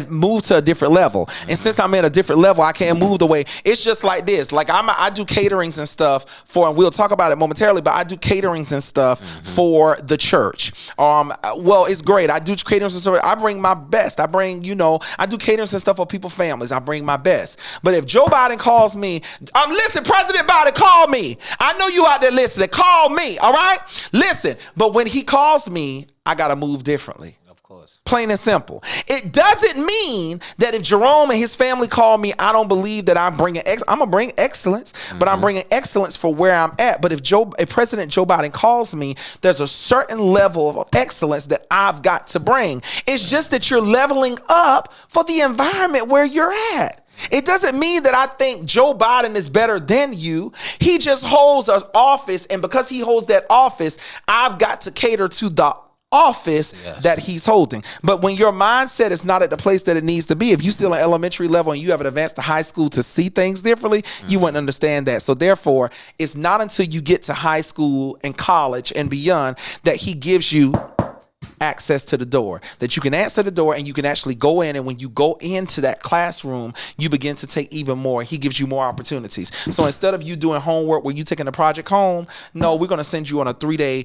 moved to a different level. And since I'm at a different level, I can't move the way. It's just like this. Like I do caterings and stuff for, and we'll talk about it momentarily, but I do caterings and stuff for the church. Well, it's great. I do caterings and stuff. I bring my best. I do caterings and stuff for people's families. I bring my best. But if Joe Biden calls me, listen, President Biden, call me. I know you out there listening. Call me, all right? Listen, but when he calls me, I got to move differently. Of course. Plain and simple. It doesn't mean that if Jerome and his family call me, I don't believe that I'm going to bring excellence, but I'm bringing excellence for where I'm at. But if President Joe Biden calls me, there's a certain level of excellence that I've got to bring. It's just that you're leveling up for the environment where you're at. It doesn't mean that I think Joe Biden is better than you. He just holds an office, and because he holds that office, I've got to cater to the office that he's holding. But when your mindset is not at the place that it needs to be, if you're still at elementary level and you haven't advanced to high school to see things differently, you wouldn't understand that. So therefore, it's not until you get to high school and college and beyond that he gives you access to the door, that you can answer the door and you can actually go in, and when you go into that classroom, you begin to take even more. He gives you more opportunities. So instead of you doing homework where you taking the project home, no, we're going to send you on a 3-day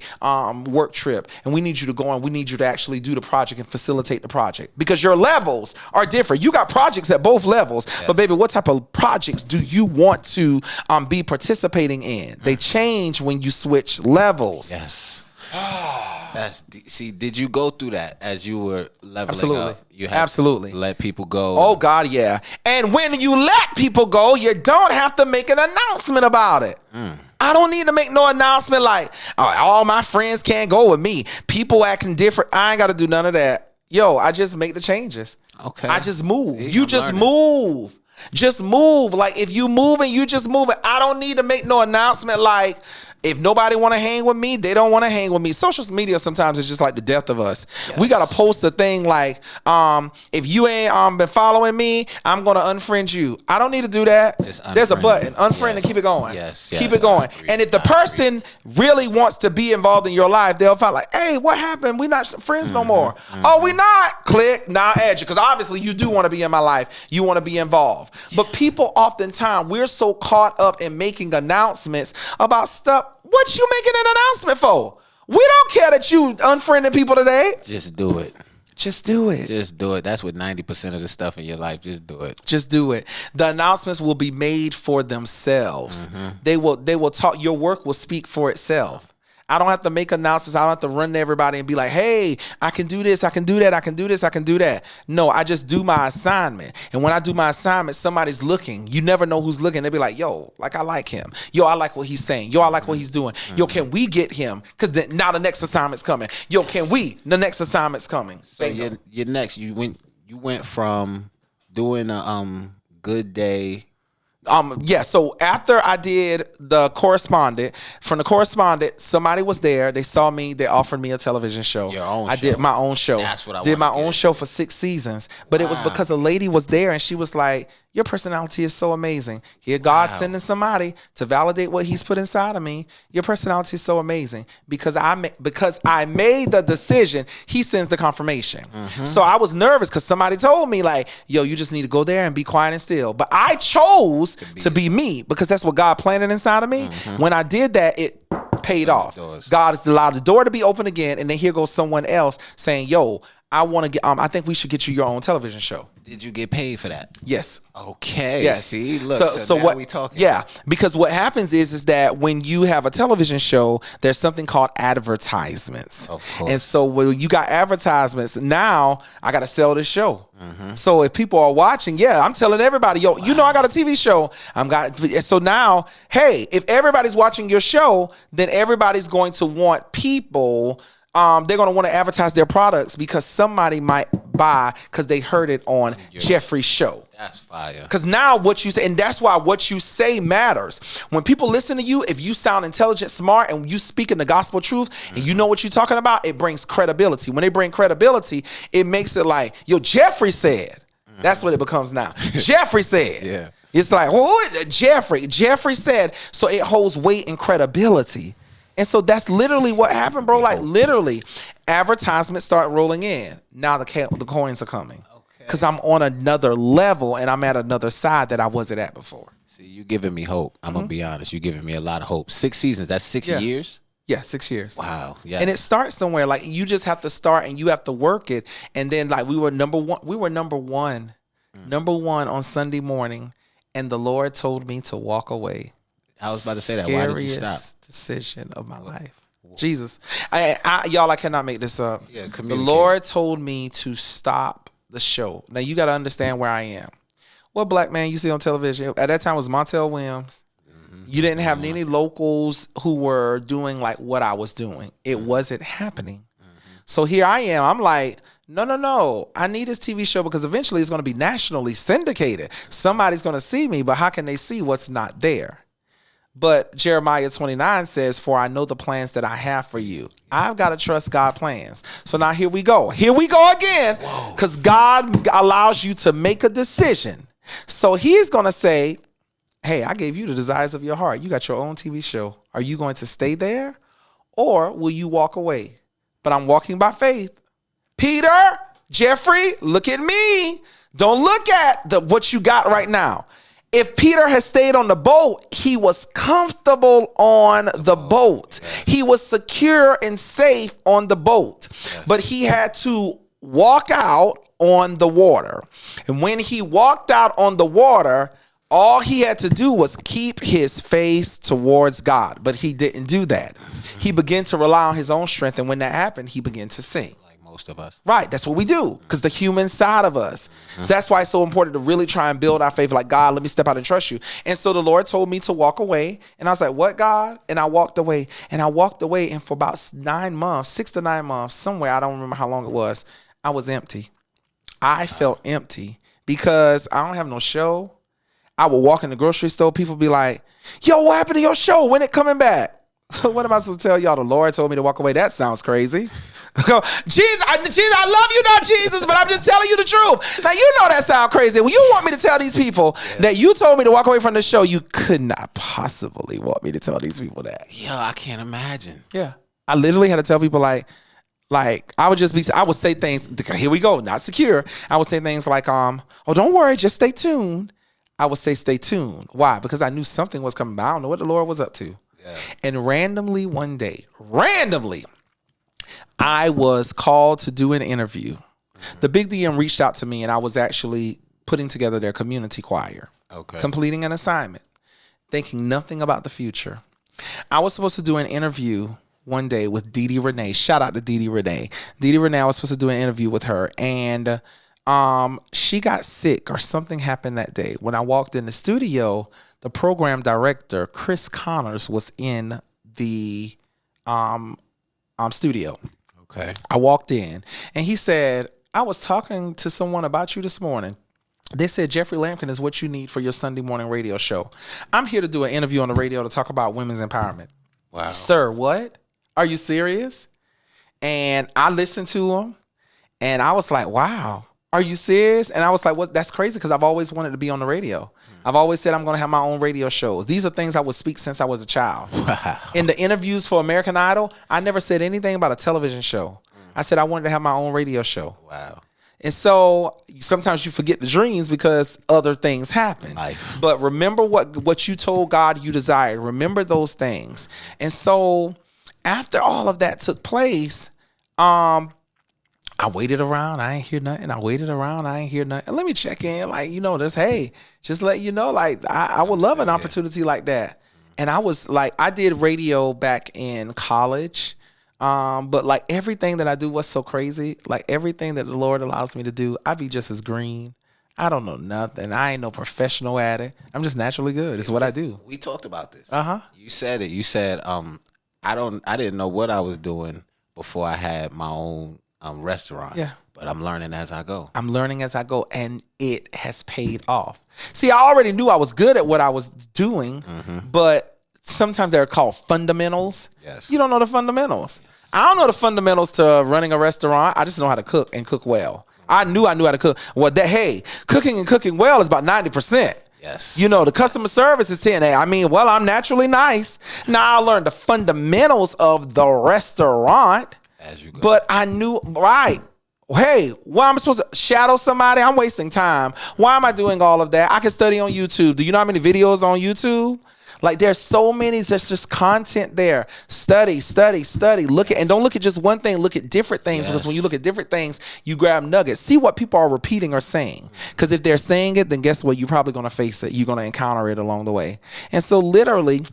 work trip, and we need you to go on. We need you to actually do the project and facilitate the project, because your levels are different. You got projects at both levels, but baby, what type of projects do you want to be participating in? They change when you switch levels. Yes. See, did you go through that as you were leveling Absolutely. up? You Absolutely. To let people go. Oh God, yeah. And when you let people go, you don't have to make an announcement about it. I don't need to make no announcement like, oh, all my friends can't go with me. People acting different. I ain't got to do none of that. Yo, I just make the changes. Okay. I just move. See, you I'm just learning. move. Just move. Like if you move and you just move it, I don't need to make no announcement like, if nobody want to hang with me, they don't want to hang with me. Social media sometimes is just like the death of us. Yes. We got to post a thing like, if you ain't been following me, I'm going to unfriend you. I don't need to do that. There's a button. Unfriend and keep it going. Yes. Keep it going. And if the person really wants to be involved in your life, they'll find like, hey, what happened? We not friends no more. Oh, we not? Click. Now add you. Because obviously you do want to be in my life. You want to be involved. But people oftentimes, we're so caught up in making announcements about stuff. What you making an announcement for? We don't care that you unfriending people today. Just do it. Just do it. Just do it. That's what 90% of the stuff in your life. Just do it. Just do it. The announcements will be made for themselves. They will talk. Your work will speak for itself. I don't have to make announcements. I don't have to run to everybody and be like, hey, I can do this. I can do that. I can do this. I can do that. No, I just do my assignment. And when I do my assignment, somebody's looking. You never know who's looking. They'll be like, yo, like I like him. Yo, I like what he's saying. Yo, I like what he's doing. Yo, can we get him? Because now the next assignment's coming. Yo, can we? The next assignment's coming. So your next, you went from doing a good day. Yeah, so after I did the correspondent, from the correspondent, somebody was there. They saw me. They offered me a television show. Your own I show. did my own show. That's what I did my wanna own get show into. for 6 seasons. But it was because a lady was there and she was like, your personality is so amazing. Here, God sending somebody to validate what he's put inside of me. Your personality is so amazing. Because I made the decision, he sends the confirmation. So I was nervous because somebody told me, like, yo, you just need to go there and be quiet and still. But I chose to be me because that's what God planted inside of me. When I did that, it paid off. God allowed the door to be open again, and then here goes someone else saying, yo, I want to get I think we should get you your own television show. Did you get paid for that? Yes. Okay. Yes. See, look. So now what we talking? Yeah, because what happens is that when you have a television show, there's something called advertisements. Of course. And so when you got advertisements, now I got to sell this show. So if people are watching, I'm telling everybody, yo, you know I got a TV show. So now, hey, if everybody's watching your show, then everybody's going to want people. They're going to want to advertise their products because somebody might buy because they heard it on Jeffrey's show. That's fire. Because now what you say, and that's why what you say matters. When people listen to you, if you sound intelligent, smart, and you speak in the gospel truth, and you know what you're talking about, it brings credibility. When they bring credibility, it makes it like, yo, Jeffrey said. That's what it becomes now. Jeffrey said. Yeah. It's like, oh, Jeffrey said. So it holds weight and credibility. And so that's literally what happened, bro. Like literally, advertisements start rolling in. Now the coins are coming because I'm on another level and I'm at another side that I wasn't at before. See, you giving me hope. I'm gonna be honest. You giving me a lot of hope. 6 seasons. That's 6 years. Yeah, 6 years. Wow. Yeah. And it starts somewhere. Like you just have to start and you have to work it. And then like we were number one on Sunday morning, and the Lord told me to walk away. I was about to say that. Why did you stop? Scariest decision of my life. Jesus. Y'all, I cannot make this up. Yeah, the Lord told me to stop the show. Now, you got to understand where I am. What black man you see on television? At that time was Montel Williams. You didn't have any locals who were doing like what I was doing. It wasn't happening. So here I am. I'm like, no. I need this TV show because eventually it's going to be nationally syndicated. Somebody's going to see me, but how can they see what's not there? But Jeremiah 29 says, for I know the plans that I have for you. I've got to trust God's plans. So now here we go. Here we go again. Because God allows you to make a decision. So he's going to say, hey, I gave you the desires of your heart. You got your own TV show. Are you going to stay there or will you walk away? But I'm walking by faith. Peter, Jeffrey, look at me. Don't look at what you got right now. If Peter had stayed on the boat, he was comfortable on the boat. He was secure and safe on the boat. But he had to walk out on the water. And when he walked out on the water, all he had to do was keep his face towards God. But he didn't do that. He began to rely on his own strength. And when that happened, he began to sink. Of us. Right. That's what we do because the human side of us. So that's why it's so important to really try and build our faith. Like, God, let me step out and trust you. And so the Lord told me to walk away. And I was like, what, God? And I walked away. And for about 9 months, 6 to 9 months, somewhere, I don't remember how long it was, I was empty. I felt empty because I don't have no show. I would walk in the grocery store. People be like, yo, what happened to your show? When it coming back? So what am I supposed to tell y'all? The Lord told me to walk away. That sounds crazy. Jesus, I love you now, Jesus, but I'm just telling you the truth. Now, you know that sounds crazy. When you want me to tell these people that you told me to walk away from the show, you could not possibly want me to tell these people that. Yeah, I can't imagine. Yeah. I literally had to tell people like I would say things, here we go, not secure. I would say things like, oh, don't worry, just stay tuned. I would say stay tuned. Why? Because I knew something was coming. I don't know what the Lord was up to. Yeah. And randomly one day, I was called to do an interview. The Big DM reached out to me, and I was actually putting together their community choir, completing an assignment, thinking nothing about the future. I was supposed to do an interview one day with Dee Dee Renee. Shout out to Dee Dee Renee. Dee Dee Renee, I was supposed to do an interview with her, and she got sick or something happened that day. When I walked in the studio, the program director, Chris Connors, was in the studio. Okay. I walked in and he said, I was talking to someone about you this morning. They said, Jeffrey Lampkin is what you need for your Sunday morning radio show. I'm here to do an interview on the radio to talk about women's empowerment. Wow. Sir, what? Are you serious? And I listened to him, and I was like, wow, are you serious? And I was like, what? That's crazy, because I've always wanted to be on the radio. I've always said I'm going to have my own radio shows. These are things I would speak since I was a child. Wow. In the interviews for American Idol, I never said anything about a television show. I said I wanted to have my own radio show. Wow. And so sometimes you forget the dreams because other things happen. Life. But remember what you told God you desired. Remember those things. And so after all of that took place, I waited around. I ain't hear nothing. I waited around. I ain't hear nothing. Let me check in. Like, just let you know, like, I would love an opportunity like that. And I was like, I did radio back in college. But like everything that I do, what's so crazy, like everything that the Lord allows me to do, I be just as green. I don't know nothing. I ain't no professional at it. I'm just naturally good. It's what I do. We talked about this. You said it. You said, I didn't know what I was doing before I had my own restaurant. Yeah. But I'm learning as I go. I'm learning as I go, and it has paid off. See, I already knew I was good at what I was doing, but sometimes they're called fundamentals. Yes. You don't know the fundamentals. I don't know the fundamentals to running a restaurant. I just know how to cook and cook well. I knew how to cook. Well, cooking and cooking well is about 90%. Yes. The customer service is 10. I'm naturally nice. Now I learned the fundamentals of the restaurant. As you go. But I knew, right. Hey, why am I supposed to shadow somebody? I'm wasting time. Why am I doing all of that? I can study on YouTube. Do you know how many videos on YouTube? Like, there's so many, there's just content there. Study. Look at, and don't look at just one thing, look at different things. Yes. Because when you look at different things, you grab nuggets. See what people are repeating or saying. Because if they're saying it, then guess what? You're probably going to face it. You're going to encounter it along the way. And so literally,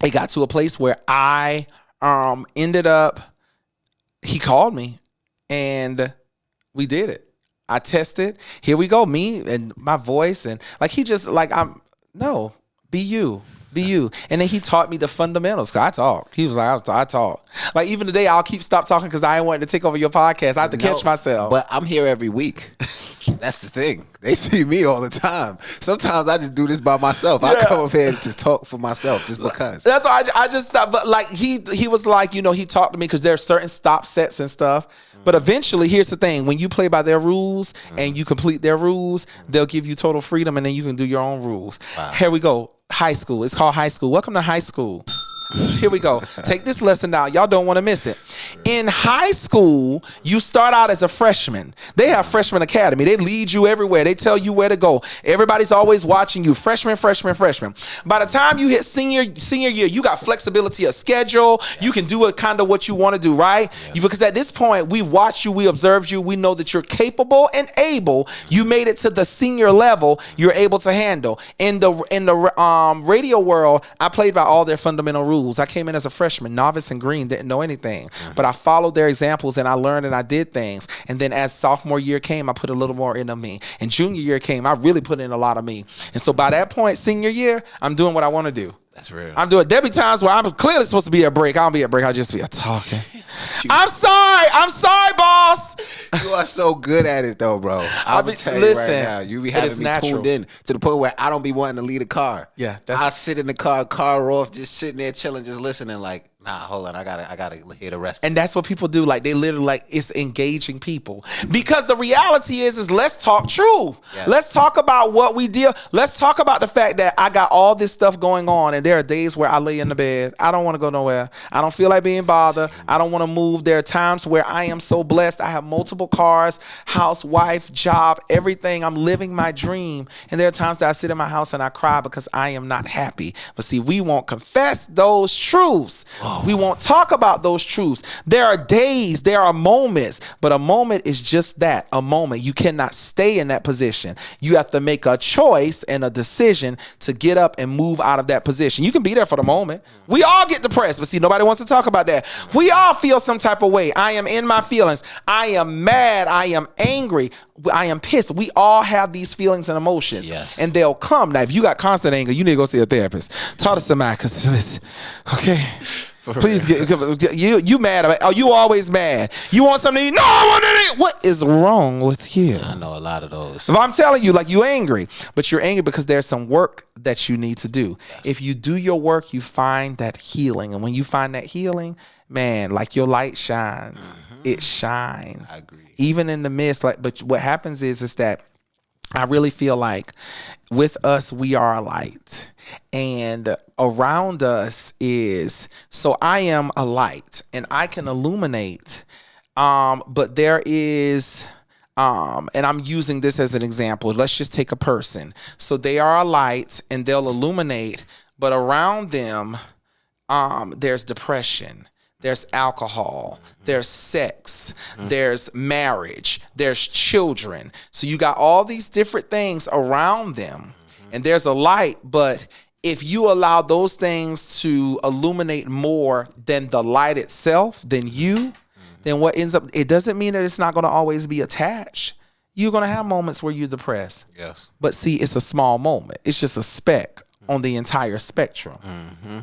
it got to a place where I ended up, he called me and we did it. I tested. Here we go. Me and my voice. And like, he just like, be you. Be you. And then he taught me the fundamentals. Cause I talk. He was like, I talk. Like even today, I'll stop talking because I ain't wanting to take over your podcast. I have to catch myself. But I'm here every week. That's the thing. They see me all the time. Sometimes I just do this by myself. I come up here to talk for myself just because. That's why I just stopped. But like he was like, he talked to me because there are certain stop sets and stuff. But eventually, here's the thing. When you play by their rules and you complete their rules, they'll give you total freedom and then you can do your own rules. Wow. Here we go. High school. It's called high school. Welcome to high school. Here we go. Take this lesson now. Y'all don't want to miss it. In high school, you start out as a freshman. They have freshman academy. They lead you everywhere. They tell you where to go. Everybody's always watching you. Freshman. By the time you hit senior year, you got flexibility of schedule. You can do it kind of what you want to do, right? Because at this point, we watch you, we observe you, we know that you're capable and able. You made it to the senior level. You're able to handle. In the radio world, I played by all their fundamental rules. I came in as a freshman, novice and green, didn't know anything. But I followed their examples and I learned and I did things. And then as sophomore year came, I put a little more into me. And junior year came, I really put in a lot of me. And so by that point, senior year, I'm doing what I want to do. That's real. I'm doing. There be times where I'm clearly supposed to be at break. I don't be at break. I'll just be talking. I'm sorry, boss. You are so good at it though, bro. I'll be telling you right now. You be having me tuned in to the point where I don't be wanting to leave a car. Yeah, I sit in the car off, just sitting there chilling, just listening. Like, nah, hold on, I gotta hear the rest. And that's what people do. Like they literally like it's engaging people because the reality is let's talk truth. Yes. Let's talk about what we deal. Let's talk about the fact that I got all this stuff going on, and there are days where I lay in the bed. I don't want to go nowhere. I don't feel like being bothered. I don't want to move. There are times where I am so blessed. I have multiple cars, house, wife, job, everything. I'm living my dream. And there are times that I sit in my house and I cry because I am not happy. But see, we won't confess those truths. Whoa. We won't talk about those truths. There are days, there are moments, but a moment is just that, a moment. You cannot stay in that position. You have to make a choice and a decision to get up and move out of that position. You can be there for the moment. We all get depressed, but see, nobody wants to talk about that. We all feel some type of way. I am in my feelings. I am mad. I am angry. I am pissed. We all have these feelings and emotions. Yes. And they'll come. Now, if you got constant anger, you need to go see a therapist. Talk to somebody, because okay. Please get you mad about? Are you always mad? You want something to eat? No, I want to eat. What is wrong with you? I know a lot of those. If I'm telling you, like, you angry, but you're angry because there's some work that you need to do. Yes. If you do your work, you find that healing, and when you find that healing, man, like your light shines. It shines. I agree. Even in the midst, like, but what happens is that I really feel like with us, we are a light. And around us is, so I am a light and I can illuminate. But there is, and I'm using this as an example. Let's just take a person. So they are a light and they'll illuminate, but around them, there's depression. There's alcohol, there's sex, there's marriage, there's children. So you got all these different things around them, and there's a light, but if you allow those things to illuminate more than the light itself, than you, then what ends up, it doesn't mean that it's not going to always be attached. You're going to have moments where you're depressed. Yes. But see, it's a small moment. It's just a speck on the entire spectrum.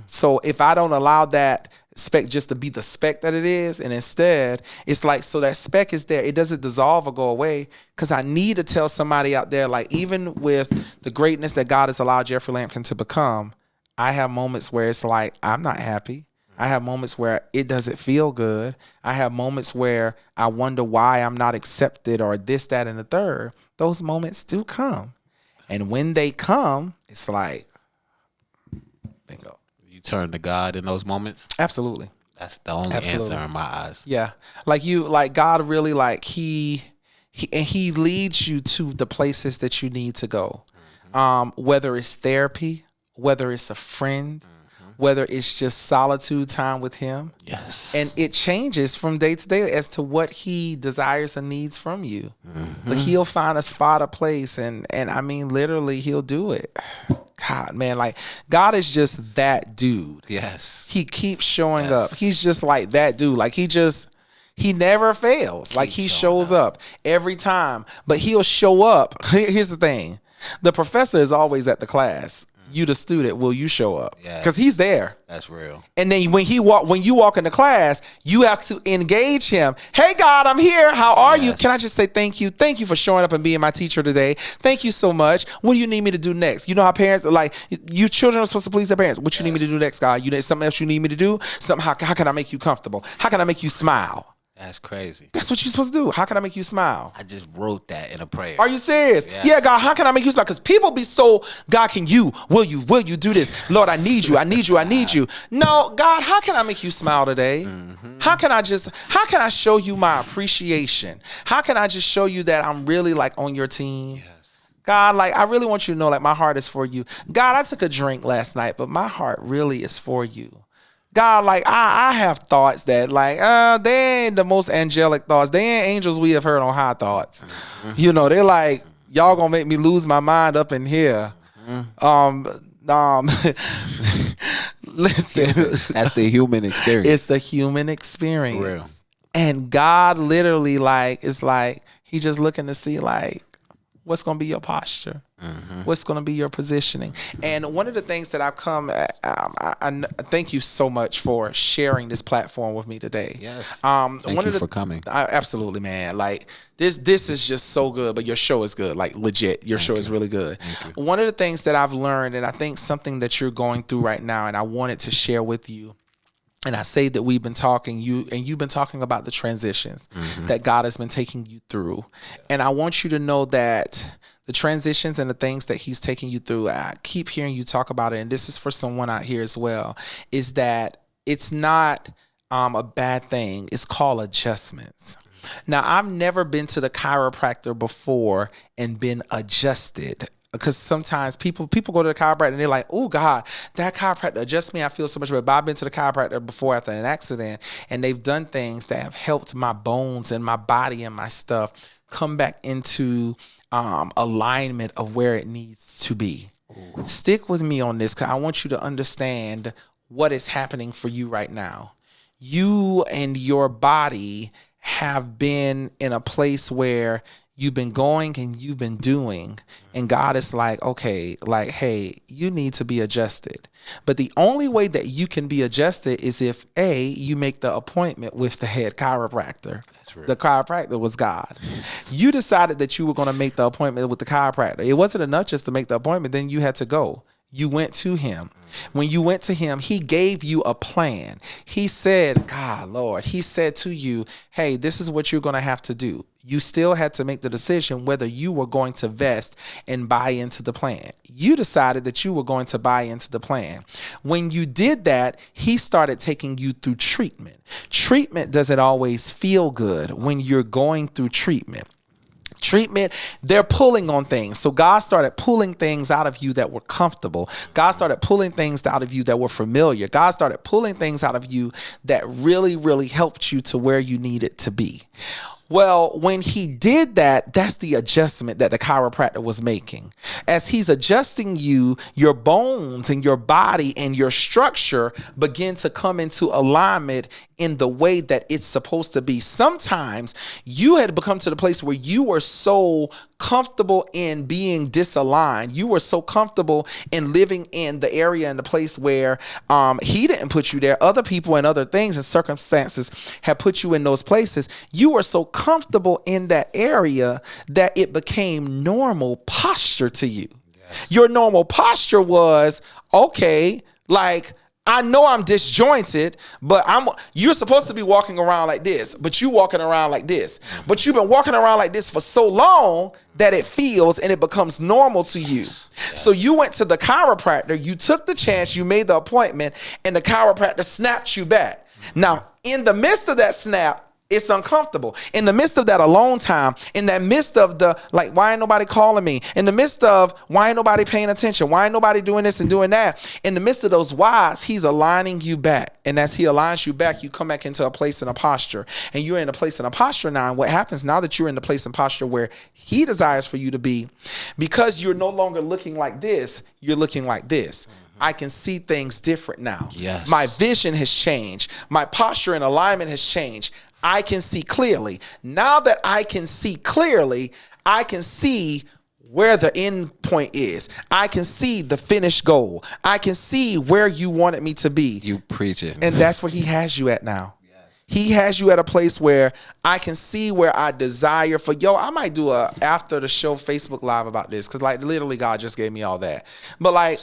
So if I don't allow that speck just to be the speck that it is, and instead it's like, so that speck is there, it doesn't dissolve or go away, because I need to tell somebody out there, like, even with the greatness that God has allowed Jeffrey Lampkin to become, I have moments where it's like, I'm not happy. I have moments where it doesn't feel good. I have moments where I wonder why I'm not accepted, or this, that, and the third. Those moments do come, and when they come, it's like, bingo. You turn to God in those moments? Absolutely. That's the only answer in my eyes. Yeah. Like God really, like he leads you to the places that you need to go. Whether it's therapy, whether it's a friend, whether it's just solitude time with him. Yes. And it changes from day to day as to what he desires and needs from you. But he'll find a spot, a place, and I mean, literally, he'll do it. God, man, like, God is just that dude. Yes. He keeps showing up. He's just like that dude. Like, he never fails. Like, he shows up every time. But he'll show up. Here's the thing. The professor is always at the class. You, the student, will you show up? Because he's there. That's real. And then when you walk into class, you have to engage him. Hey, God, I'm here. How are you? Can I just say thank you? Thank you for showing up and being my teacher today. Thank you so much. What do you need me to do next? You know how parents are like, you children are supposed to please their parents. What you need me to do next, God? You need something else you need me to do? How can I make you comfortable? How can I make you smile? That's crazy. That's what you're supposed to do. How can I make you smile? I just wrote that in a prayer. Are you serious? Yes. Yeah, God, how can I make you smile? Because people be so, God, will you do this? Lord, I need you. No, God, how can I make you smile today? How can I show you my appreciation? How can I just show you that I'm really, like, on your team? Yes. God, like, I really want you to know, like, my heart is for you. God, I took a drink last night, but my heart really is for you. God, like, I have thoughts that, like, they ain't the most angelic thoughts. They ain't angels we have heard on high thoughts. You know, they're like, y'all gonna make me lose my mind up in here. Listen. That's the human experience. It's the human experience. Real. And God literally, like, it's like, he just looking to see, like, what's gonna be your posture? What's going to be your positioning? And one of the things that I've come, I thank you so much for sharing this platform with me today. Yes. Thank you for coming. Absolutely, man. Like, this is just so good, but your show is good. Like, legit, your show is really good. One of the things that I've learned, and I think something that you're going through right now, and I wanted to share with you, and I say that we've been talking, you've been talking about the transitions that God has been taking you through. And I want you to know that the transitions and the things that he's taking you through, I keep hearing you talk about it, and this is for someone out here as well, is that it's not a bad thing. It's called adjustments. Now, I've never been to the chiropractor before and been adjusted, because sometimes people go to the chiropractor and they're like, oh, God, that chiropractor adjusts me. I feel so much better. But I've been to the chiropractor before after an accident, and they've done things that have helped my bones and my body and my stuff come back into alignment of where it needs to be. Ooh. Stick with me on this, because I want you to understand what is happening for you right now. You and your body have been in a place where You've been going and you've been doing. And God is like, okay, like, hey, you need to be adjusted. But the only way that you can be adjusted is if you make the appointment with the head chiropractor. The chiropractor was God. You decided that you were going to make the appointment with the chiropractor. It wasn't enough just to make the appointment. Then you had to go. You went to him. When you went to him, he gave you a plan. He said, God, Lord, he said to you, hey, this is what you're going to have to do. You still had to make the decision whether you were going to vest and buy into the plan. You decided that you were going to buy into the plan. When you did that, he started taking you through treatment. Treatment doesn't always feel good when you're going through treatment. Treatment, they're pulling on things. So God started pulling things out of you that were comfortable. God started pulling things out of you that were familiar. God started pulling things out of you that really, really helped you to where you needed to be. Well, when he did that, that's the adjustment that the chiropractor was making. As he's adjusting you, your bones and your body and your structure begin to come into alignment in the way that it's supposed to be. Sometimes you had become to the place where you were so comfortable in being disaligned. You were so comfortable in living in the area and the place where he didn't put you there. Other people and other things and circumstances have put you in those places. You were so comfortable in that area that it became normal posture to you. Yes. Your normal posture was, okay, like, I know I'm disjointed, but you're supposed to be walking around like this, but you walking around like this. But you've been walking around like this for so long that it feels and it becomes normal to you. Yes. So you went to the chiropractor, you took the chance, you made the appointment, and the chiropractor snapped you back. Now, in the midst of that snap, it's uncomfortable. In the midst of that alone time, in that midst of the, like, why ain't nobody calling me? In the midst of, why ain't nobody paying attention? Why ain't nobody doing this and doing that? In the midst of those whys, he's aligning you back. And as he aligns you back, you come back into a place and a posture. And you're in a place and a posture now. And what happens now that you're in the place and posture where he desires for you to be, because you're no longer looking like this, you're looking like this. I can see things different now. Yes. My vision has changed. My posture and alignment has changed. I can see clearly. Now that I can see clearly, I can see where the end point is. I can see the finished goal. I can see where you wanted me to be. You preach it. And that's where he has you at now. He has you at a place where I can see where I desire for, I might do a after the show Facebook Live about this, because like literally God just gave me all that. But like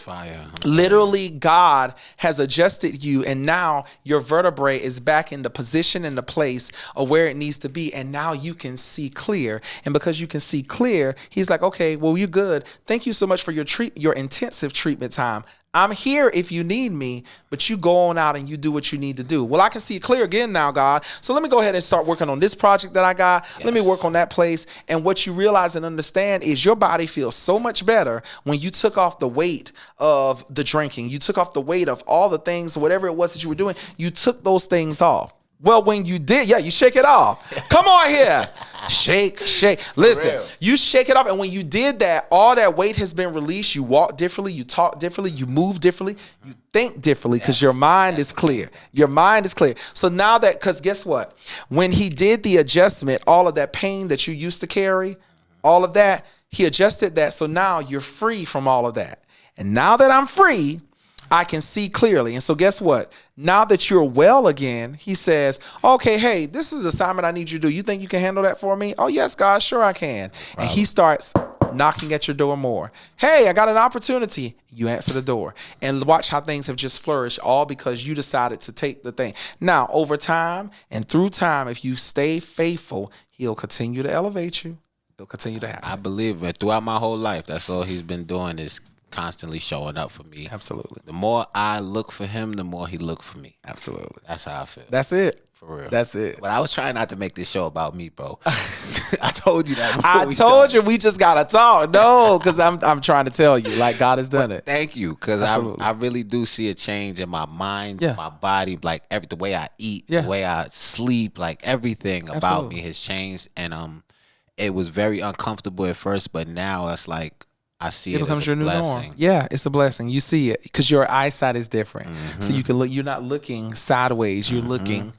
literally God has adjusted you, and now your vertebrae is back in the position and the place of where it needs to be, and now you can see clear. And because you can see clear, he's like, okay, well, you're good. Thank you so much for your intensive treatment time. I'm here if you need me, but you go on out and you do what you need to do. Well, I can see it clear again now, God. So let me go ahead and start working on this project that I got. Yes. Let me work on that place. And what you realize and understand is your body feels so much better when you took off the weight of the drinking. You took off the weight of all the things, whatever it was that you were doing. You took those things off. Well, when you did, you shake it off. Come on here. Shake. Listen, you shake it off. And when you did that, all that weight has been released. You walk differently. You talk differently. You move differently. You think differently because your mind is clear. Your mind is clear. So now that, because guess what? When he did the adjustment, all of that pain that you used to carry, all of that, he adjusted that. So now you're free from all of that. And now that I'm free, I can see clearly. And so guess what? Now that you're well again, he says, okay, hey, this is the assignment I need you to do. You think you can handle that for me? Oh, yes, God, sure I can. And he starts knocking at your door more. Hey, I got an opportunity. You answer the door. And watch how things have just flourished, all because you decided to take the thing. Now, over time and through time, if you stay faithful, he'll continue to elevate you. He'll continue to happen. I believe it. Throughout my whole life, that's all he's been doing is constantly showing up for me. Absolutely. The more I look for him, the more he look for me. Absolutely. That's how I feel. That's it. For real. That's it. But I was trying not to make this show about me, bro. I told you that. I told you we just gotta talk. No, because I'm trying to tell you, like God has done it. Thank you, because I really do see a change in my mind, my body, like the way I eat, the way I sleep, like everything about me has changed, and it was very uncomfortable at first, but now it's like I see it becomes as a your blessing. New norm. Yeah, it's a blessing. You see it because your eyesight is different, so you can look. You're not looking sideways. You're looking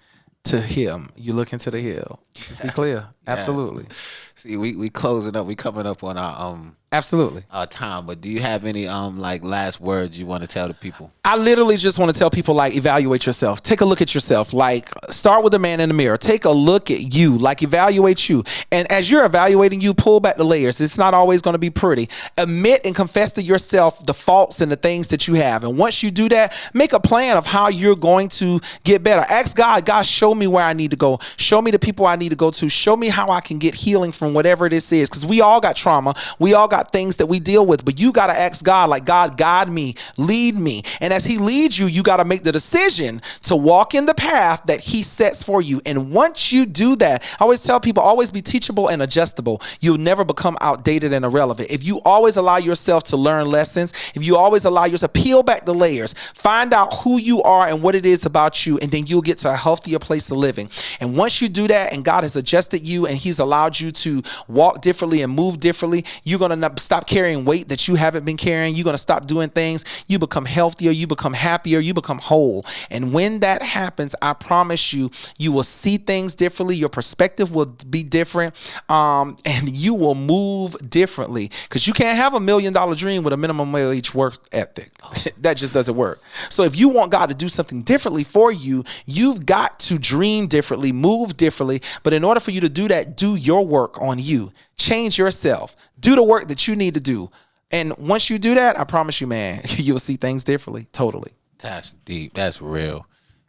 to him. You look into the hill. You can see clear. Absolutely. See, we closing up. We coming up on our Absolutely. our time. But do you have any like last words you want to tell the people? I literally just want to tell people, like, evaluate yourself. Take a look at yourself. Like, start with the man in the mirror. Take a look at you. Like, evaluate you. And as you're evaluating you, pull back the layers. It's not always going to be pretty. Admit and confess to yourself the faults and the things that you have. And once you do that, make a plan of how you're going to get better. Ask God, God, show me where I need to go. Show me the people I need to go to. Show me how I can get healing from whatever this is. Because we all got trauma. We all got things that we deal with. But you got to ask God, like, God, guide me, lead me. And as he leads you, you got to make the decision to walk in the path that he sets for you. And once you do that, I always tell people, always be teachable and adjustable. You'll never become outdated and irrelevant. If you always allow yourself to learn lessons, if you always allow yourself to peel back the layers, find out who you are and what it is about you, and then you'll get to a healthier place of living. And once you do that, and God has adjusted you and he's allowed you to walk differently and move differently, you're going to stop carrying weight that you haven't been carrying. You're going to stop doing things. You become healthier. You become happier. You become whole. And when that happens, I promise you, you will see things differently. Your perspective will be different. And you will move differently, because you can't have $1 million dream with a minimum wage work ethic. That just doesn't work. So if you want God to do something differently for you, you've got to dream differently, move differently. But in order for you to do that, do your work on you. Change yourself. Do the work that you need to do. And once you do that, I promise you, man, you'll see things differently. Totally. That's deep. That's real.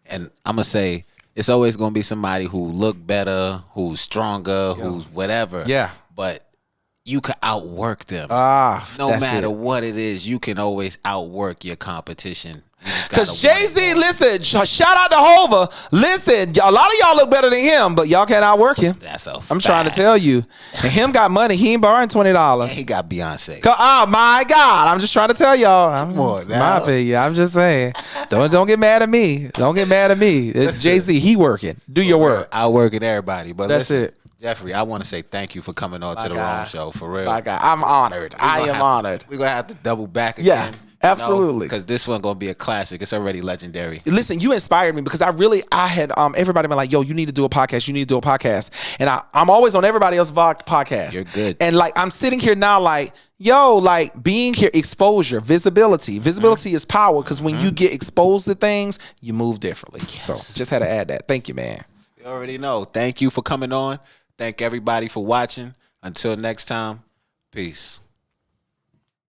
And I'm going to say, it's always going to be somebody who look better, who's stronger, who's whatever. Yeah. But you can outwork them. No matter what it is, you can always outwork your competition. Because Jay-Z, listen, shout out to Hova. Listen, a lot of y'all look better than him, but y'all can't outwork him. That's a fact. I'm trying to tell you. And him got money. He ain't borrowing $20. And he got Beyonce. Oh, my God. I'm just trying to tell y'all. Come on now. My opinion. I'm just saying. Don't get mad at me. Don't get mad at me. It's Jay-Z. He working. Do your work. Outworking everybody. But that's it. Jeffrey, I want to say thank you for coming on to the Rome Show, for real. My God, I'm honored. I am honored. We're going to have to double back again. Yeah, absolutely. Because this one going to be a classic. It's already legendary. Listen, you inspired me, because I had everybody been like, yo, you need to do a podcast. You need to do a podcast. And I'm always on everybody else's podcast. You're good. And like, I'm sitting here now like, yo, like being here, exposure, visibility. Visibility is power, because when you get exposed to things, you move differently. Yes. So just had to add that. Thank you, man. You already know. Thank you for coming on. Thank everybody for watching. Until next time, peace.